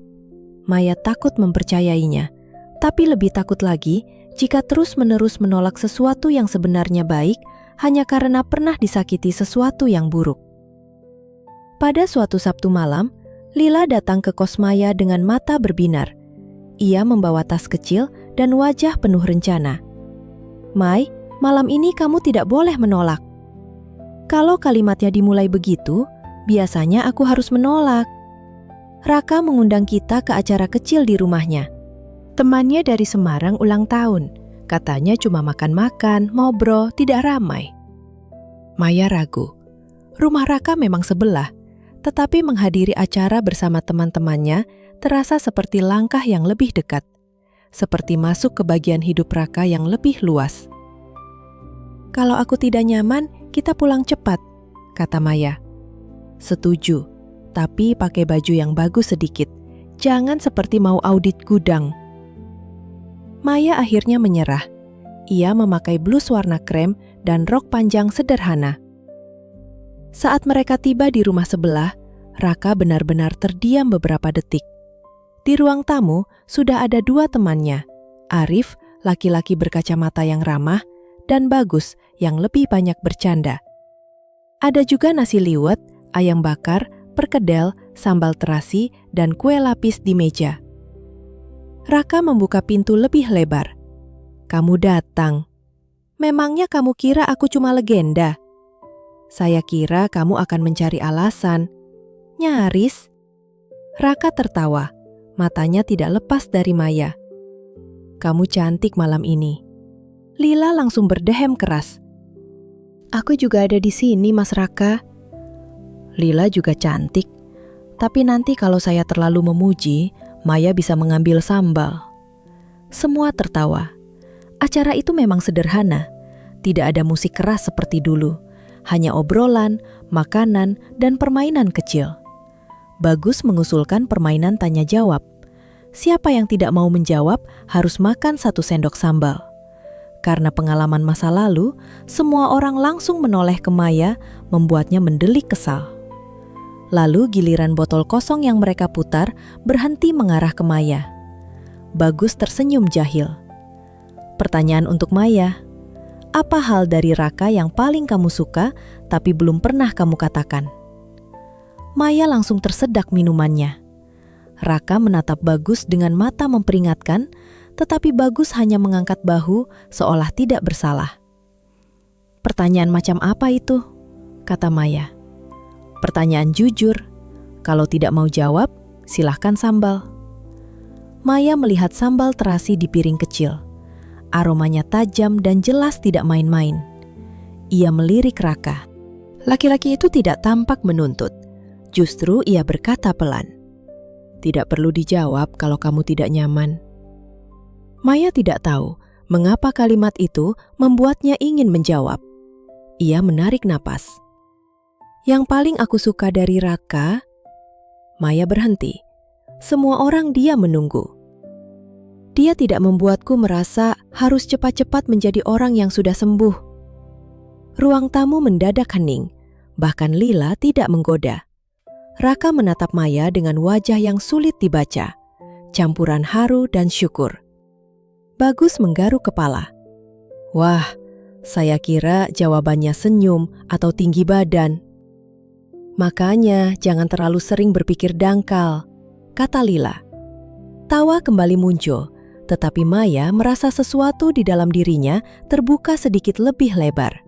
Maya takut mempercayainya, tapi lebih takut lagi jika terus-menerus menolak sesuatu yang sebenarnya baik hanya karena pernah disakiti sesuatu yang buruk. Pada suatu Sabtu malam, Lila datang ke kos Maya dengan mata berbinar. Ia membawa tas kecil dan wajah penuh rencana. "Mai, malam ini kamu tidak boleh menolak." Kalau kalimatnya dimulai begitu, biasanya aku harus menolak. Raka mengundang kita ke acara kecil di rumahnya. Temannya dari Semarang ulang tahun. Katanya cuma makan-makan, ngobrol, tidak ramai. Maya ragu. Rumah Raka memang sebelah, tetapi menghadiri acara bersama teman-temannya terasa seperti langkah yang lebih dekat. Seperti masuk ke bagian hidup Raka yang lebih luas. "Kalau aku tidak nyaman, kita pulang cepat," kata Maya. "Setuju, tapi pakai baju yang bagus sedikit. Jangan seperti mau audit gudang." Maya akhirnya menyerah. Ia memakai blus warna krem dan rok panjang sederhana. Saat mereka tiba di rumah sebelah, Raka benar-benar terdiam beberapa detik. Di ruang tamu sudah ada dua temannya, Arif, laki-laki berkacamata yang ramah, dan Bagus yang lebih banyak bercanda. Ada juga nasi liwet, ayam bakar, perkedel, sambal terasi, dan kue lapis di meja. Raka membuka pintu lebih lebar. "Kamu datang. Memangnya kamu kira aku cuma legenda? Saya kira kamu akan mencari alasan." "Nyaris." Raka tertawa. Matanya tidak lepas dari Maya. "Kamu cantik malam ini." Lila langsung berdehem keras. "Aku juga ada di sini, Mas Raka." "Lila juga cantik. Tapi nanti kalau saya terlalu memuji, Maya bisa mengambil sambal." Semua tertawa. Acara itu memang sederhana. Tidak ada musik keras seperti dulu. Hanya obrolan, makanan, dan permainan kecil. Bagus mengusulkan permainan tanya jawab. siapa yang tidak mau menjawab harus makan 1 sendok sambal. Karena pengalaman masa lalu, semua orang langsung menoleh ke Maya, membuatnya mendelik kesal. Lalu giliran botol kosong yang mereka putar berhenti mengarah ke Maya. Bagus tersenyum jahil. Pertanyaan untuk Maya, apa hal dari Raka yang paling kamu suka tapi belum pernah kamu katakan? Maya langsung tersedak minumannya. Raka menatap Bagus dengan mata memperingatkan, tetapi Bagus hanya mengangkat bahu seolah tidak bersalah. Pertanyaan macam apa itu? Kata Maya. Pertanyaan jujur. Kalau tidak mau jawab, silahkan sambal. Maya melihat sambal terasi di piring kecil. Aromanya tajam dan jelas tidak main-main. Ia melirik Raka. Laki-laki itu tidak tampak menuntut. Justru ia berkata pelan. Tidak perlu dijawab kalau kamu tidak nyaman. Maya tidak tahu mengapa kalimat itu membuatnya ingin menjawab. Ia menarik napas. Yang paling aku suka dari Raka, Maya berhenti. Semua orang dia menunggu. Dia tidak membuatku merasa harus cepat-cepat menjadi orang yang sudah sembuh. Ruang tamu mendadak hening, bahkan Lila tidak menggoda. Raka menatap Maya dengan wajah yang sulit dibaca, campuran haru dan syukur. Bagus menggaruk kepala. Wah, saya kira jawabannya senyum atau tinggi badan. Makanya jangan terlalu sering berpikir dangkal, kata Lila. Tawa kembali muncul, tetapi Maya merasa sesuatu di dalam dirinya terbuka sedikit lebih lebar.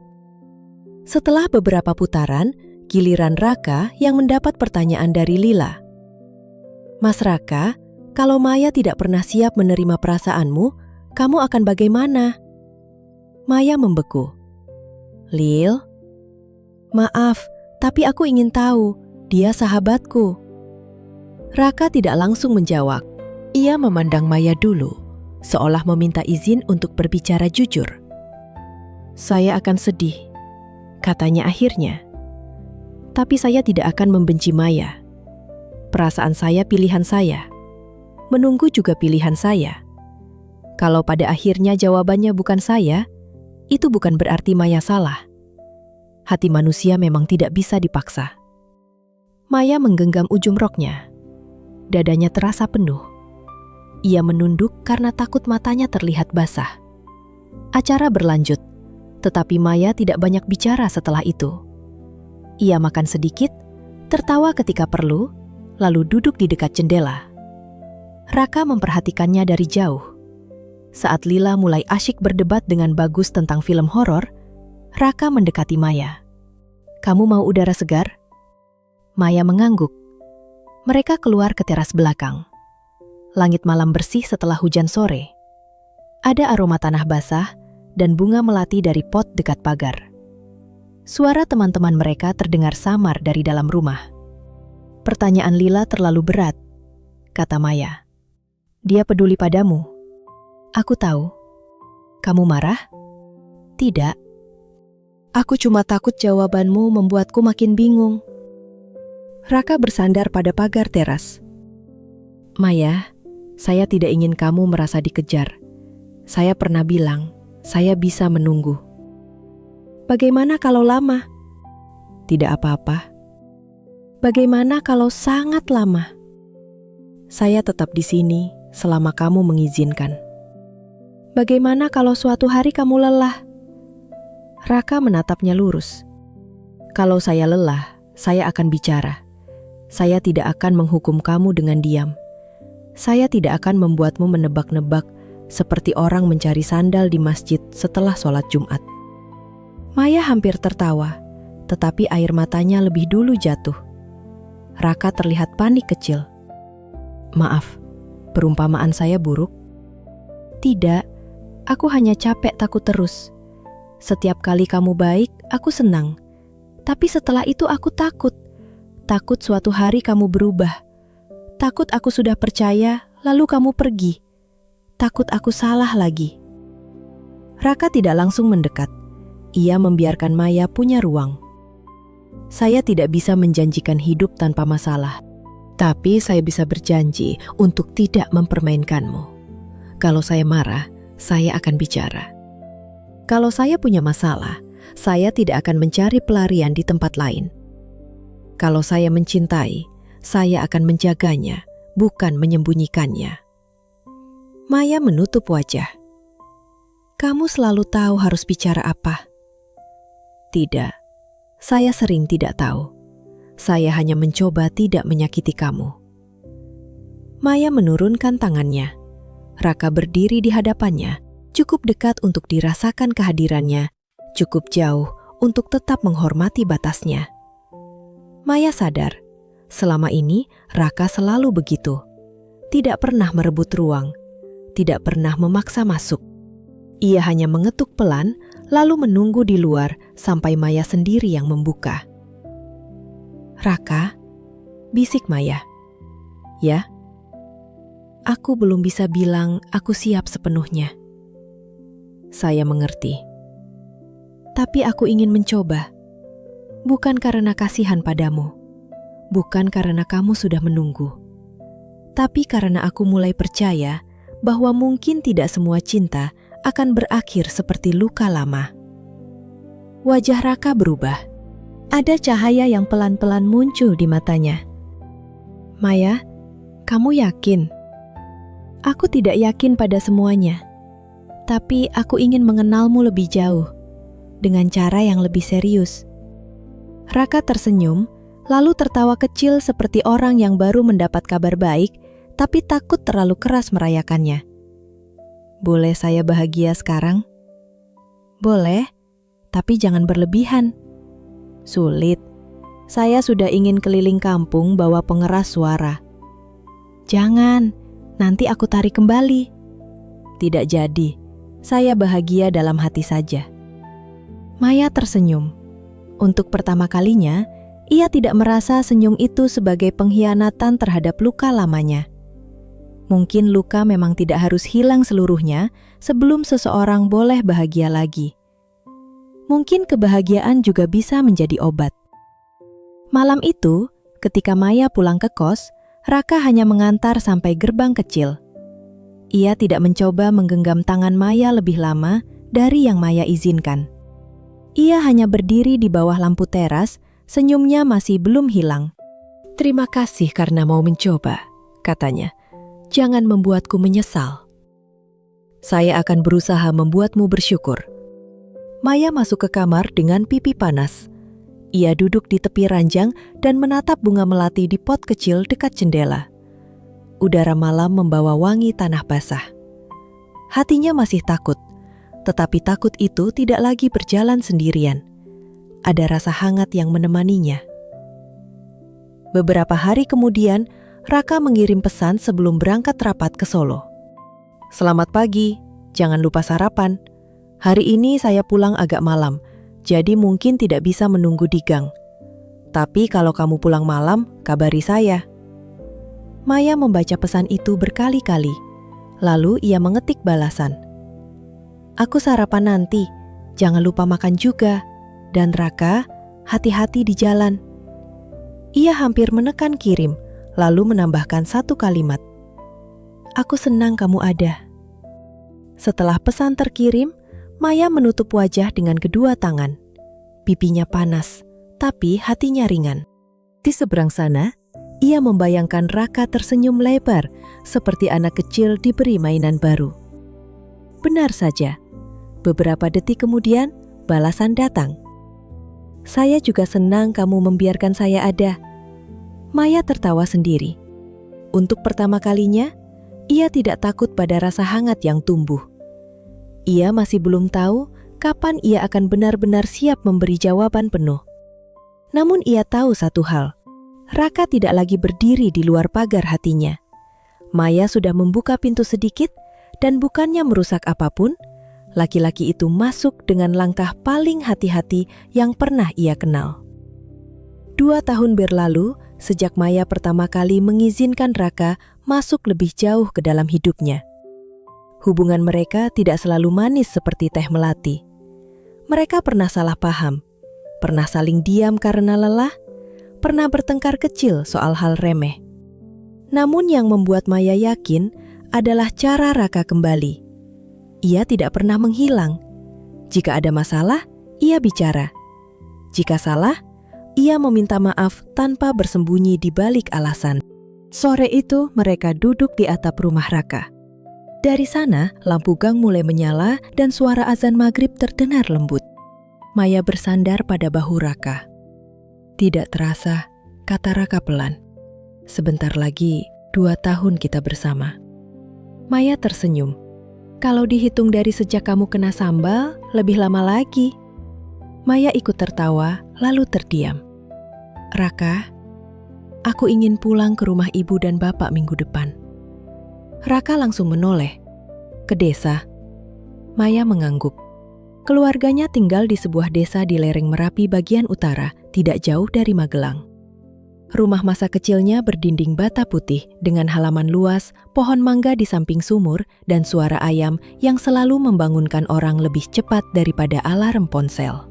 Setelah beberapa putaran, giliran Raka yang mendapat pertanyaan dari Lila. Mas Raka, kalau Maya tidak pernah siap menerima perasaanmu, kamu akan bagaimana? Maya membeku. Lil, maaf, tapi aku ingin tahu, dia sahabatku. Raka tidak langsung menjawab. Ia memandang Maya dulu, seolah meminta izin untuk berbicara jujur. Saya akan sedih, katanya akhirnya. Tapi saya tidak akan membenci Maya. Perasaan saya pilihan saya. Menunggu juga pilihan saya. Kalau pada akhirnya jawabannya bukan saya, itu bukan berarti Maya salah. Hati manusia memang tidak bisa dipaksa. Maya menggenggam ujung roknya. Dadanya terasa penuh. Ia menunduk karena takut matanya terlihat basah. Acara berlanjut, tetapi Maya tidak banyak bicara setelah itu. Ia makan sedikit, tertawa ketika perlu, lalu duduk di dekat jendela. Raka memperhatikannya dari jauh. Saat Lila mulai asyik berdebat dengan Bagus tentang film horor, Raka mendekati Maya. Kamu mau udara segar? Maya mengangguk. Mereka keluar ke teras belakang. Langit malam bersih setelah hujan sore. Ada aroma tanah basah dan bunga melati dari pot dekat pagar. Suara teman-teman mereka terdengar samar dari dalam rumah. Pertanyaan Lila terlalu berat, kata Maya. Dia peduli padamu. Aku tahu. Kamu marah? Tidak. Aku cuma takut jawabanmu membuatku makin bingung. Raka bersandar pada pagar teras. Maya, saya tidak ingin kamu merasa dikejar. Saya pernah bilang, saya bisa menunggu. Bagaimana kalau lama? Tidak apa-apa. Bagaimana kalau sangat lama? Saya tetap di sini selama kamu mengizinkan. Bagaimana kalau suatu hari kamu lelah? Raka menatapnya lurus. Kalau saya lelah, saya akan bicara. Saya tidak akan menghukum kamu dengan diam. Saya tidak akan membuatmu menebak-nebak seperti orang mencari sandal di masjid setelah sholat Jumat. Maya hampir tertawa, tetapi air matanya lebih dulu jatuh. Raka terlihat panik kecil. Maaf, perumpamaan saya buruk? Tidak, aku hanya capek takut terus. Setiap kali kamu baik, aku senang. Tapi setelah itu aku takut. Takut suatu hari kamu berubah. Takut aku sudah percaya, lalu kamu pergi. Takut aku salah lagi. Raka tidak langsung mendekat. Ia membiarkan Maya punya ruang. Saya tidak bisa menjanjikan hidup tanpa masalah. Tapi saya bisa berjanji untuk tidak mempermainkanmu. Kalau saya marah, saya akan bicara. Kalau saya punya masalah, saya tidak akan mencari pelarian di tempat lain. Kalau saya mencintai, saya akan menjaganya, bukan menyembunyikannya. Maya menutup wajah. Kamu selalu tahu harus bicara apa? Tidak, saya sering tidak tahu. Saya hanya mencoba tidak menyakiti kamu. Maya menurunkan tangannya. Raka berdiri di hadapannya, cukup dekat untuk dirasakan kehadirannya, cukup jauh untuk tetap menghormati batasnya. Maya sadar, selama ini Raka selalu begitu. Tidak pernah merebut ruang, tidak pernah memaksa masuk. Ia hanya mengetuk pelan, lalu menunggu di luar sampai Maya sendiri yang membuka. Raka, bisik Maya. Ya, aku belum bisa bilang aku siap sepenuhnya. Saya mengerti. Tapi aku ingin mencoba. Bukan karena kasihan padamu. Bukan karena kamu sudah menunggu. Tapi karena aku mulai percaya bahwa mungkin tidak semua cinta akan berakhir seperti luka lama. Wajah Raka berubah. Ada cahaya yang pelan-pelan muncul di matanya. Maya, kamu yakin? Aku tidak yakin pada semuanya. Tapi aku ingin mengenalmu lebih jauh, dengan cara yang lebih serius. Raka tersenyum, lalu tertawa kecil seperti orang yang baru mendapat kabar baik, tapi takut terlalu keras merayakannya. Boleh saya bahagia sekarang? Boleh, tapi jangan berlebihan. Sulit. Saya sudah ingin keliling kampung bawa pengeras suara. Jangan, nanti aku tarik kembali. Tidak jadi. Saya bahagia dalam hati saja. Maya tersenyum. Untuk pertama kalinya, ia tidak merasa senyum itu sebagai pengkhianatan terhadap luka lamanya. Mungkin luka memang tidak harus hilang seluruhnya sebelum seseorang boleh bahagia lagi. Mungkin kebahagiaan juga bisa menjadi obat. Malam itu, ketika Maya pulang ke kos, Raka hanya mengantar sampai gerbang kecil. Ia tidak mencoba menggenggam tangan Maya lebih lama dari yang Maya izinkan. Ia hanya berdiri di bawah lampu teras, senyumnya masih belum hilang. Terima kasih karena mau mencoba, katanya. Jangan membuatku menyesal. Saya akan berusaha membuatmu bersyukur. Maya masuk ke kamar dengan pipi panas. Ia duduk di tepi ranjang dan menatap bunga melati di pot kecil dekat jendela. Udara malam membawa wangi tanah basah. Hatinya masih takut, tetapi takut itu tidak lagi berjalan sendirian. Ada rasa hangat yang menemaninya. Beberapa hari kemudian, Raka mengirim pesan sebelum berangkat rapat ke Solo. Selamat pagi, jangan lupa sarapan. Hari ini saya pulang agak malam, jadi mungkin tidak bisa menunggu di gang. Tapi kalau kamu pulang malam, kabari saya. Maya membaca pesan itu berkali-kali, lalu ia mengetik balasan. Aku sarapan nanti, jangan lupa makan juga. Dan Raka, hati-hati di jalan. Ia hampir menekan kirim, lalu menambahkan satu kalimat. Aku senang kamu ada. Setelah pesan terkirim, Maya menutup wajah dengan kedua tangan. Pipinya panas, tapi hatinya ringan. Di seberang sana, ia membayangkan Raka tersenyum lebar, seperti anak kecil diberi mainan baru. Benar saja, beberapa detik kemudian, balasan datang. Saya juga senang kamu membiarkan saya ada. Maya tertawa sendiri. Untuk pertama kalinya, ia tidak takut pada rasa hangat yang tumbuh. Ia masih belum tahu kapan ia akan benar-benar siap memberi jawaban penuh. Namun ia tahu satu hal, Raka tidak lagi berdiri di luar pagar hatinya. Maya sudah membuka pintu sedikit dan bukannya merusak apapun, laki-laki itu masuk dengan langkah paling hati-hati yang pernah ia kenal. 2 tahun berlalu, sejak Maya pertama kali mengizinkan Raka masuk lebih jauh ke dalam hidupnya. Hubungan mereka tidak selalu manis seperti teh melati. Mereka pernah salah paham, pernah saling diam karena lelah, pernah bertengkar kecil soal hal remeh. Namun yang membuat Maya yakin adalah cara Raka kembali. Ia tidak pernah menghilang. Jika ada masalah, ia bicara. Jika salah, ia meminta maaf tanpa bersembunyi di balik alasan. Sore itu mereka duduk di atap rumah Raka. Dari sana, lampu gang mulai menyala dan suara azan maghrib terdengar lembut. Maya bersandar pada bahu Raka. Tidak terasa, kata Raka pelan. Sebentar lagi, 2 tahun kita bersama. Maya tersenyum. Kalau dihitung dari sejak kamu kena sambal, lebih lama lagi. Maya ikut tertawa, lalu terdiam. Raka, aku ingin pulang ke rumah ibu dan bapak minggu depan. Raka langsung menoleh. Ke desa. Maya mengangguk. Keluarganya tinggal di sebuah desa di lereng Merapi bagian utara, tidak jauh dari Magelang. Rumah masa kecilnya berdinding bata putih dengan halaman luas, pohon mangga di samping sumur, dan suara ayam yang selalu membangunkan orang lebih cepat daripada alarm ponsel.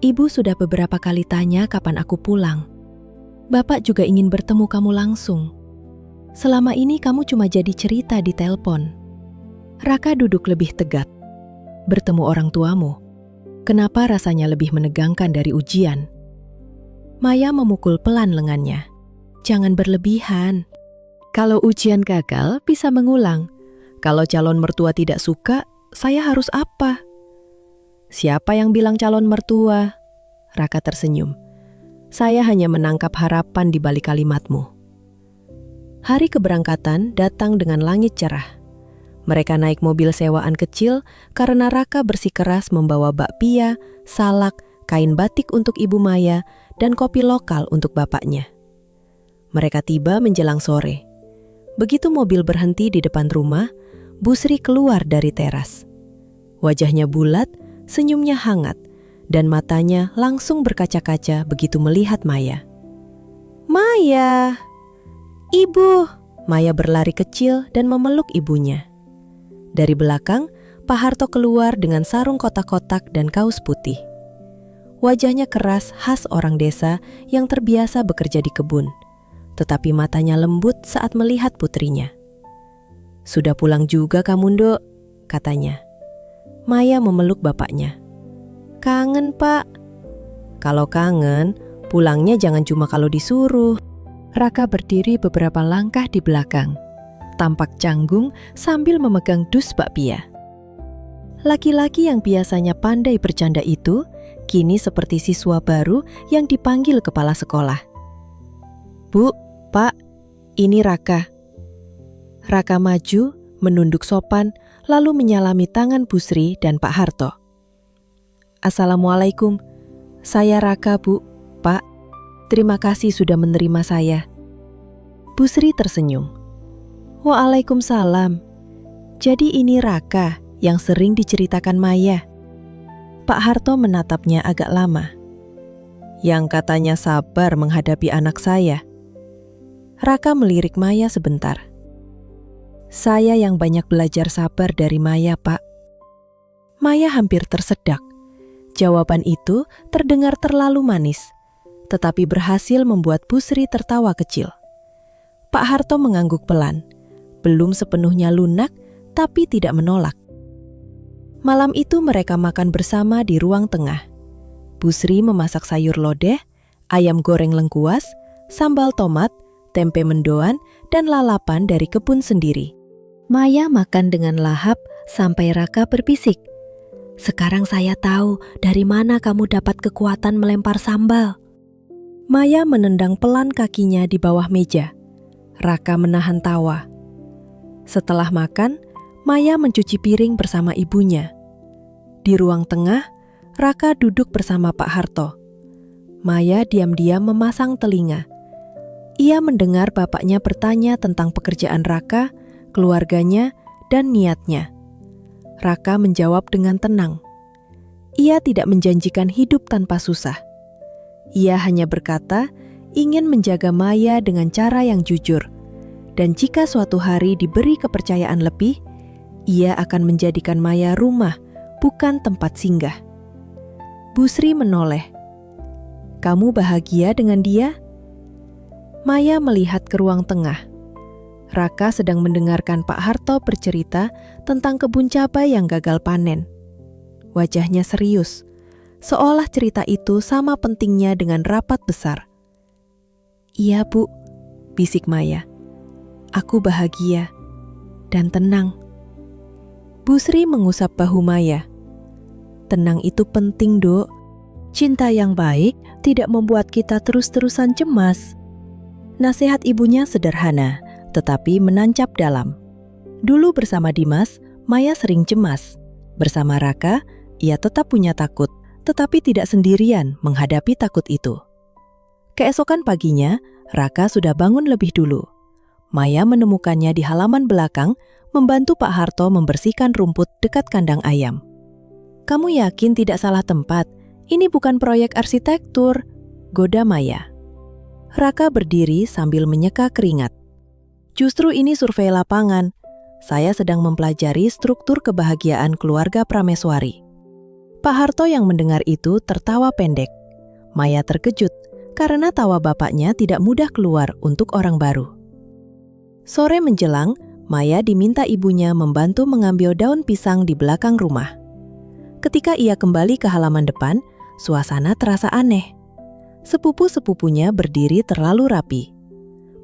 Ibu sudah beberapa kali tanya kapan aku pulang. Bapak juga ingin bertemu kamu langsung. Selama ini kamu cuma jadi cerita di telepon. Raka duduk lebih tegak. Bertemu orang tuamu, kenapa rasanya lebih menegangkan dari ujian? Maya memukul pelan lengannya. Jangan berlebihan. Kalau ujian gagal, bisa mengulang. Kalau calon mertua tidak suka, saya harus apa? Siapa yang bilang calon mertua? Raka tersenyum. Saya hanya menangkap harapan di balik kalimatmu. Hari keberangkatan datang dengan langit cerah. Mereka naik mobil sewaan kecil karena Raka bersikeras membawa bakpia, salak, kain batik untuk ibu Maya, dan kopi lokal untuk bapaknya. Mereka tiba menjelang sore. Begitu mobil berhenti di depan rumah, Busri keluar dari teras. Wajahnya bulat, senyumnya hangat, dan matanya langsung berkaca-kaca begitu melihat Maya. Maya! Ibu! Maya berlari kecil dan memeluk ibunya. Dari belakang, Pak Harto keluar dengan sarung kotak-kotak dan kaos putih. Wajahnya keras khas orang desa yang terbiasa bekerja di kebun, tetapi matanya lembut saat melihat putrinya. Sudah pulang juga kamu, Nduk, katanya. Maya memeluk bapaknya. Kangen, Pak. Kalau kangen, pulangnya jangan cuma kalau disuruh. Raka berdiri beberapa langkah di belakang, tampak canggung sambil memegang dus bakpia. Laki-laki yang biasanya pandai bercanda itu kini seperti siswa baru yang dipanggil kepala sekolah. Bu, Pak, ini Raka. Raka maju, menunduk sopan, lalu menyalami tangan Busri dan Pak Harto. Assalamualaikum, saya Raka, Bu, Pak. Terima kasih sudah menerima saya. Busri tersenyum. Waalaikumsalam. Jadi ini Raka yang sering diceritakan Maya. Pak Harto menatapnya agak lama. Yang katanya sabar menghadapi anak saya. Raka melirik Maya sebentar. Saya yang banyak belajar sabar dari Maya, Pak. Maya hampir tersedak. Jawaban itu terdengar terlalu manis, tetapi berhasil membuat Busri tertawa kecil. Pak Harto mengangguk pelan, belum sepenuhnya lunak, tapi tidak menolak. Malam itu mereka makan bersama di ruang tengah. Busri memasak sayur lodeh, ayam goreng lengkuas, sambal tomat, tempe mendoan, dan lalapan dari kebun sendiri. Maya makan dengan lahap sampai Raka berbisik. Sekarang saya tahu dari mana kamu dapat kekuatan melempar sambal. Maya menendang pelan kakinya di bawah meja. Raka menahan tawa. Setelah makan, Maya mencuci piring bersama ibunya. Di ruang tengah, Raka duduk bersama Pak Harto. Maya diam-diam memasang telinga. Ia mendengar bapaknya bertanya tentang pekerjaan Raka, keluarganya, dan niatnya. Raka menjawab dengan tenang. Ia tidak menjanjikan hidup tanpa susah. Ia hanya berkata ingin menjaga Maya dengan cara yang jujur. Dan jika suatu hari diberi kepercayaan lebih, ia akan menjadikan Maya rumah, bukan tempat singgah. Busri menoleh. Kamu bahagia dengan dia? Maya melihat ke ruang tengah. Raka sedang mendengarkan Pak Harto bercerita tentang kebun cabai yang gagal panen. Wajahnya serius, seolah cerita itu sama pentingnya dengan rapat besar. "Iya, Bu," bisik Maya. "Aku bahagia dan tenang." Bu Sri mengusap bahu Maya. "Tenang itu penting, Dok. Cinta yang baik tidak membuat kita terus-terusan cemas." Nasihat ibunya sederhana, tetapi menancap dalam. Dulu bersama Dimas, Maya sering cemas. Bersama Raka, ia tetap punya takut, tetapi tidak sendirian menghadapi takut itu. Keesokan paginya, Raka sudah bangun lebih dulu. Maya menemukannya di halaman belakang, membantu Pak Harto membersihkan rumput dekat kandang ayam. "Kamu yakin tidak salah tempat? Ini bukan proyek arsitektur," goda Maya. Raka berdiri sambil menyeka keringat. "Justru ini survei lapangan. Saya sedang mempelajari struktur kebahagiaan keluarga Prameswari." Pak Harto yang mendengar itu tertawa pendek. Maya terkejut karena tawa bapaknya tidak mudah keluar untuk orang baru. Sore menjelang, Maya diminta ibunya membantu mengambil daun pisang di belakang rumah. Ketika ia kembali ke halaman depan, suasana terasa aneh. Sepupu-sepupunya berdiri terlalu rapi.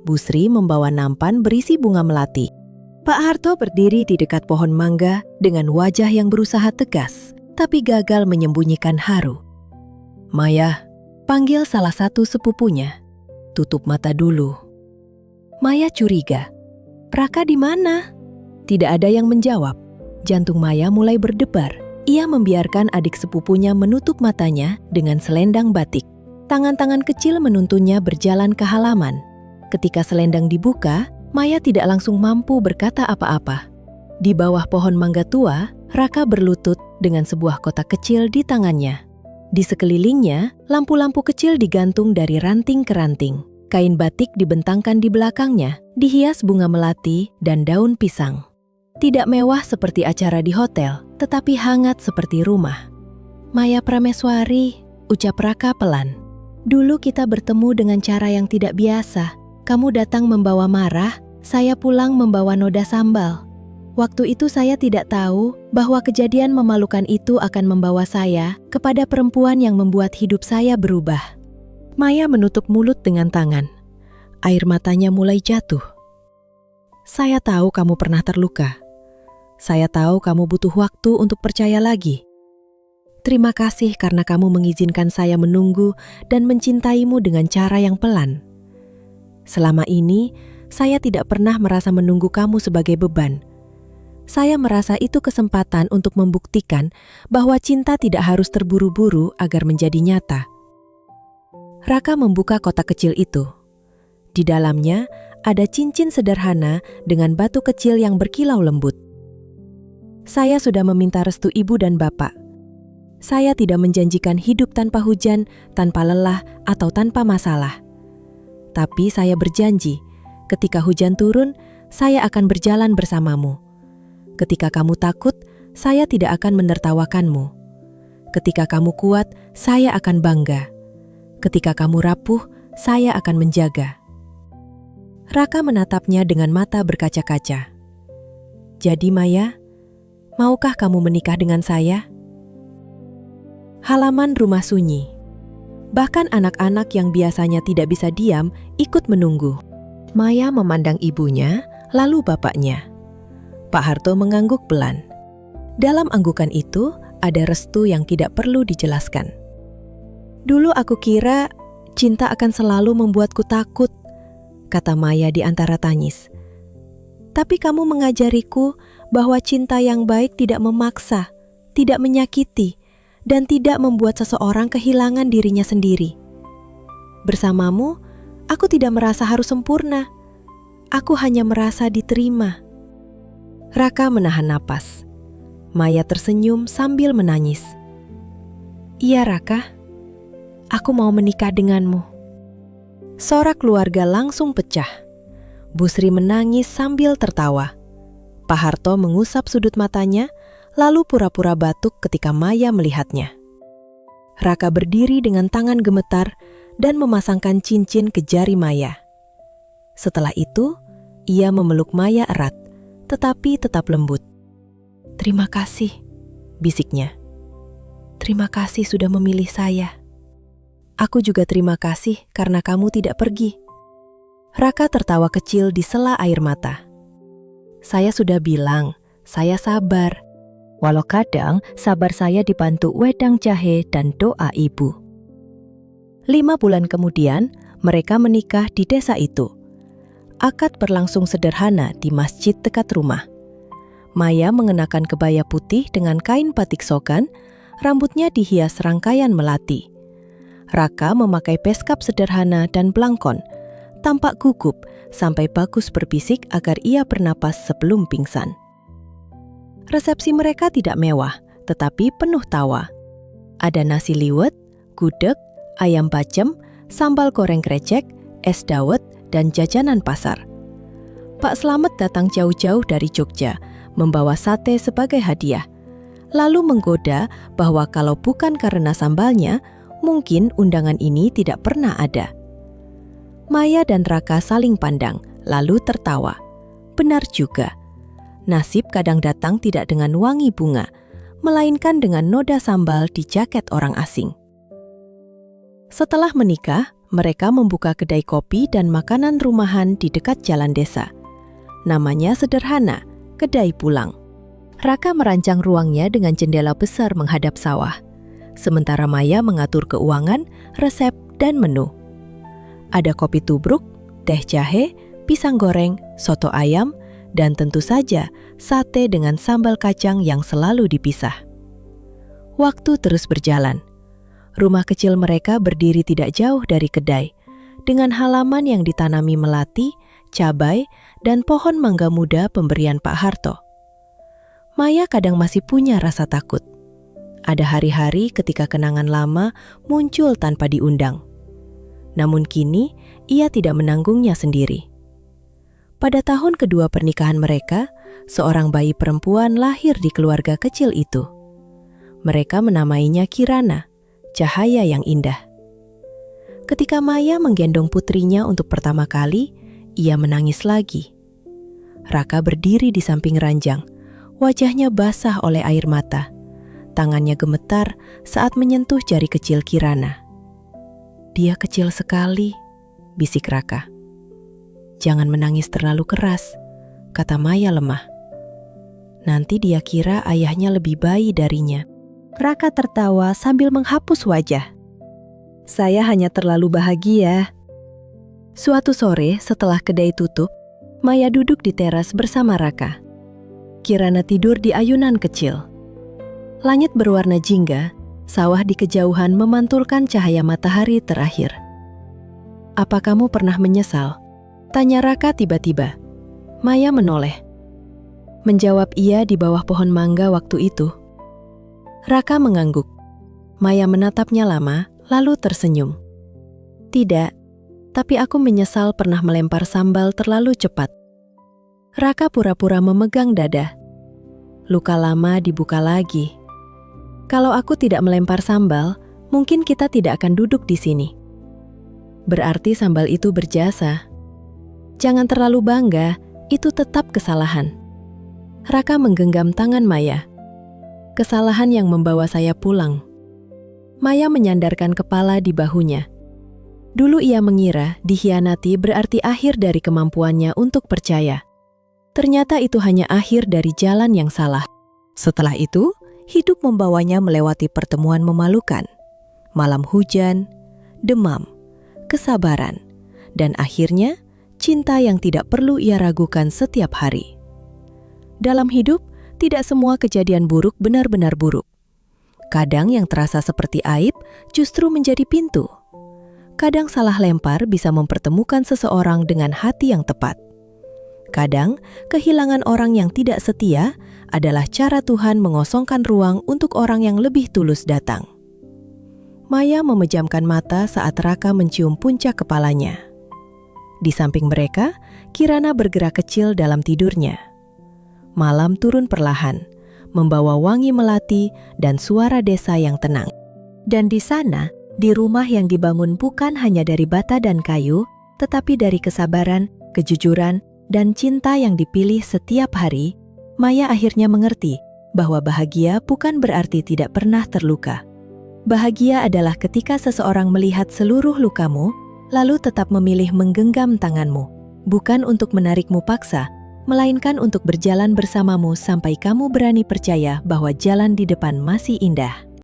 Bu Sri membawa nampan berisi bunga melati. Pak Harto berdiri di dekat pohon mangga dengan wajah yang berusaha tegas, tapi gagal menyembunyikan haru. "Maya," panggil salah satu sepupunya. "Tutup mata dulu." Maya curiga. "Raka di mana?" Tidak ada yang menjawab. Jantung Maya mulai berdebar. Ia membiarkan adik sepupunya menutup matanya dengan selendang batik. Tangan-tangan kecil menuntunnya berjalan ke halaman. Ketika selendang dibuka, Maya tidak langsung mampu berkata apa-apa. Di bawah pohon mangga tua, Raka berlutut dengan sebuah kotak kecil di tangannya. Di sekelilingnya, lampu-lampu kecil digantung dari ranting ke ranting. Kain batik dibentangkan di belakangnya, dihias bunga melati dan daun pisang. Tidak mewah seperti acara di hotel, tetapi hangat seperti rumah. "Maya Prameswari," ucap Raka pelan. "Dulu kita bertemu dengan cara yang tidak biasa. Kamu datang membawa marah, saya pulang membawa noda sambal. Waktu itu saya tidak tahu bahwa kejadian memalukan itu akan membawa saya kepada perempuan yang membuat hidup saya berubah." Maya menutup mulut dengan tangan. Air matanya mulai jatuh. "Saya tahu kamu pernah terluka. Saya tahu kamu butuh waktu untuk percaya lagi. Terima kasih karena kamu mengizinkan saya menunggu dan mencintaimu dengan cara yang pelan. Selama ini, saya tidak pernah merasa menunggu kamu sebagai beban. Saya merasa itu kesempatan untuk membuktikan bahwa cinta tidak harus terburu-buru agar menjadi nyata." Raka membuka kotak kecil itu. Di dalamnya ada cincin sederhana dengan batu kecil yang berkilau lembut. "Saya sudah meminta restu ibu dan bapak. Saya tidak menjanjikan hidup tanpa hujan, tanpa lelah, atau tanpa masalah. Tapi saya berjanji, ketika hujan turun, saya akan berjalan bersamamu. Ketika kamu takut, saya tidak akan menertawakanmu. Ketika kamu kuat, saya akan bangga. Ketika kamu rapuh, saya akan menjaga." Raka menatapnya dengan mata berkaca-kaca. "Jadi Maya, maukah kamu menikah dengan saya?" Halaman rumah sunyi. Bahkan anak-anak yang biasanya tidak bisa diam ikut menunggu. Maya memandang ibunya, lalu bapaknya. Pak Harto mengangguk pelan. Dalam anggukan itu ada restu yang tidak perlu dijelaskan. "Dulu aku kira cinta akan selalu membuatku takut," kata Maya di antara tangis. "Tapi kamu mengajariku bahwa cinta yang baik tidak memaksa, tidak menyakiti, dan tidak membuat seseorang kehilangan dirinya sendiri. Bersamamu, aku tidak merasa harus sempurna. Aku hanya merasa diterima." Raka menahan napas. Maya tersenyum sambil menangis. "Iya Raka, aku mau menikah denganmu." Sorak keluarga langsung pecah. Bu Sri menangis sambil tertawa. Pak Harto mengusap sudut matanya, lalu pura-pura batuk ketika Maya melihatnya. Raka berdiri dengan tangan gemetar dan memasangkan cincin ke jari Maya. Setelah itu, Ia memeluk Maya erat, tetapi tetap lembut. "Terima kasih," bisiknya. "Terima kasih sudah memilih saya." "Aku juga terima kasih karena kamu tidak pergi." Raka tertawa kecil di sela air mata. "Saya sudah bilang, saya sabar. Walau kadang sabar saya dibantu wedang jahe dan doa ibu." 5 bulan kemudian, mereka menikah di desa itu. Akad berlangsung sederhana di masjid dekat rumah. Maya mengenakan kebaya putih dengan kain batik sogan, rambutnya dihias rangkaian melati. Raka memakai peskap sederhana dan belangkon, tampak gugup sampai Bagus berbisik agar ia bernapas sebelum pingsan. Resepsi mereka tidak mewah, tetapi penuh tawa. Ada nasi liwet, gudeg, ayam bacem, sambal goreng krecek, es dawet, dan jajanan pasar. Pak Slamet datang jauh-jauh dari Jogja, membawa sate sebagai hadiah, lalu menggoda bahwa kalau bukan karena sambalnya, mungkin undangan ini tidak pernah ada. Maya dan Raka saling pandang, lalu tertawa. Benar juga, nasib kadang datang tidak dengan wangi bunga, melainkan dengan noda sambal di jaket orang asing. Setelah menikah, mereka membuka kedai kopi dan makanan rumahan di dekat jalan desa. Namanya sederhana, Kedai Pulang. Raka merancang ruangnya dengan jendela besar menghadap sawah, sementara Maya mengatur keuangan, resep, dan menu. Ada kopi tubruk, teh jahe, pisang goreng, soto ayam, dan tentu saja sate dengan sambal kacang yang selalu dipisah. Waktu terus berjalan. Rumah kecil mereka berdiri tidak jauh dari kedai, dengan halaman yang ditanami melati, cabai, dan pohon mangga muda pemberian Pak Harto. Maya kadang masih punya rasa takut. Ada hari-hari ketika kenangan lama muncul tanpa diundang. Namun kini, ia tidak menanggungnya sendiri. Pada tahun kedua pernikahan mereka, seorang bayi perempuan lahir di keluarga kecil itu. Mereka menamainya Kirana, cahaya yang indah. Ketika Maya menggendong putrinya untuk pertama kali, ia menangis lagi. Raka berdiri di samping ranjang, wajahnya basah oleh air mata. Tangannya gemetar saat menyentuh jari kecil Kirana. "Dia kecil sekali," bisik Raka. "Jangan menangis terlalu keras," kata Maya lemah. "Nanti dia kira ayahnya lebih bayi darinya." Raka tertawa sambil menghapus wajah. "Saya hanya terlalu bahagia." Suatu sore setelah kedai tutup, Maya duduk di teras bersama Raka. Kirana tidur di ayunan kecil. Langit berwarna jingga, sawah di kejauhan memantulkan cahaya matahari terakhir. "Apa kamu pernah menyesal?" tanya Raka tiba-tiba. Maya menoleh. Menjawab ia di bawah pohon mangga waktu itu. Raka mengangguk. Maya menatapnya lama, lalu tersenyum. "Tidak, tapi aku menyesal pernah melempar sambal terlalu cepat." Raka pura-pura memegang dada. "Luka lama dibuka lagi. Kalau aku tidak melempar sambal, mungkin kita tidak akan duduk di sini. Berarti sambal itu berjasa. Jangan terlalu bangga, itu tetap kesalahan." Raka menggenggam tangan Maya. "Kesalahan yang membawa saya pulang." Maya menyandarkan kepala di bahunya. Dulu ia mengira dikhianati berarti akhir dari kemampuannya untuk percaya. Ternyata itu hanya akhir dari jalan yang salah. Setelah itu, hidup membawanya melewati pertemuan memalukan, malam hujan, demam, kesabaran, dan akhirnya cinta yang tidak perlu ia ragukan setiap hari. Dalam hidup, tidak semua kejadian buruk benar-benar buruk. Kadang yang terasa seperti aib justru menjadi pintu. Kadang salah lempar bisa mempertemukan seseorang dengan hati yang tepat. Kadang kehilangan orang yang tidak setia adalah cara Tuhan mengosongkan ruang untuk orang yang lebih tulus datang. Maya memejamkan mata saat Raka mencium puncak kepalanya. Di samping mereka, Kirana bergerak kecil dalam tidurnya. Malam turun perlahan, membawa wangi melati dan suara desa yang tenang. Dan di sana, di rumah yang dibangun bukan hanya dari bata dan kayu, tetapi dari kesabaran, kejujuran, dan cinta yang dipilih setiap hari, Maya akhirnya mengerti bahwa bahagia bukan berarti tidak pernah terluka. Bahagia adalah ketika seseorang melihat seluruh lukamu, lalu tetap memilih menggenggam tanganmu, bukan untuk menarikmu paksa, melainkan untuk berjalan bersamamu sampai kamu berani percaya bahwa jalan di depan masih indah.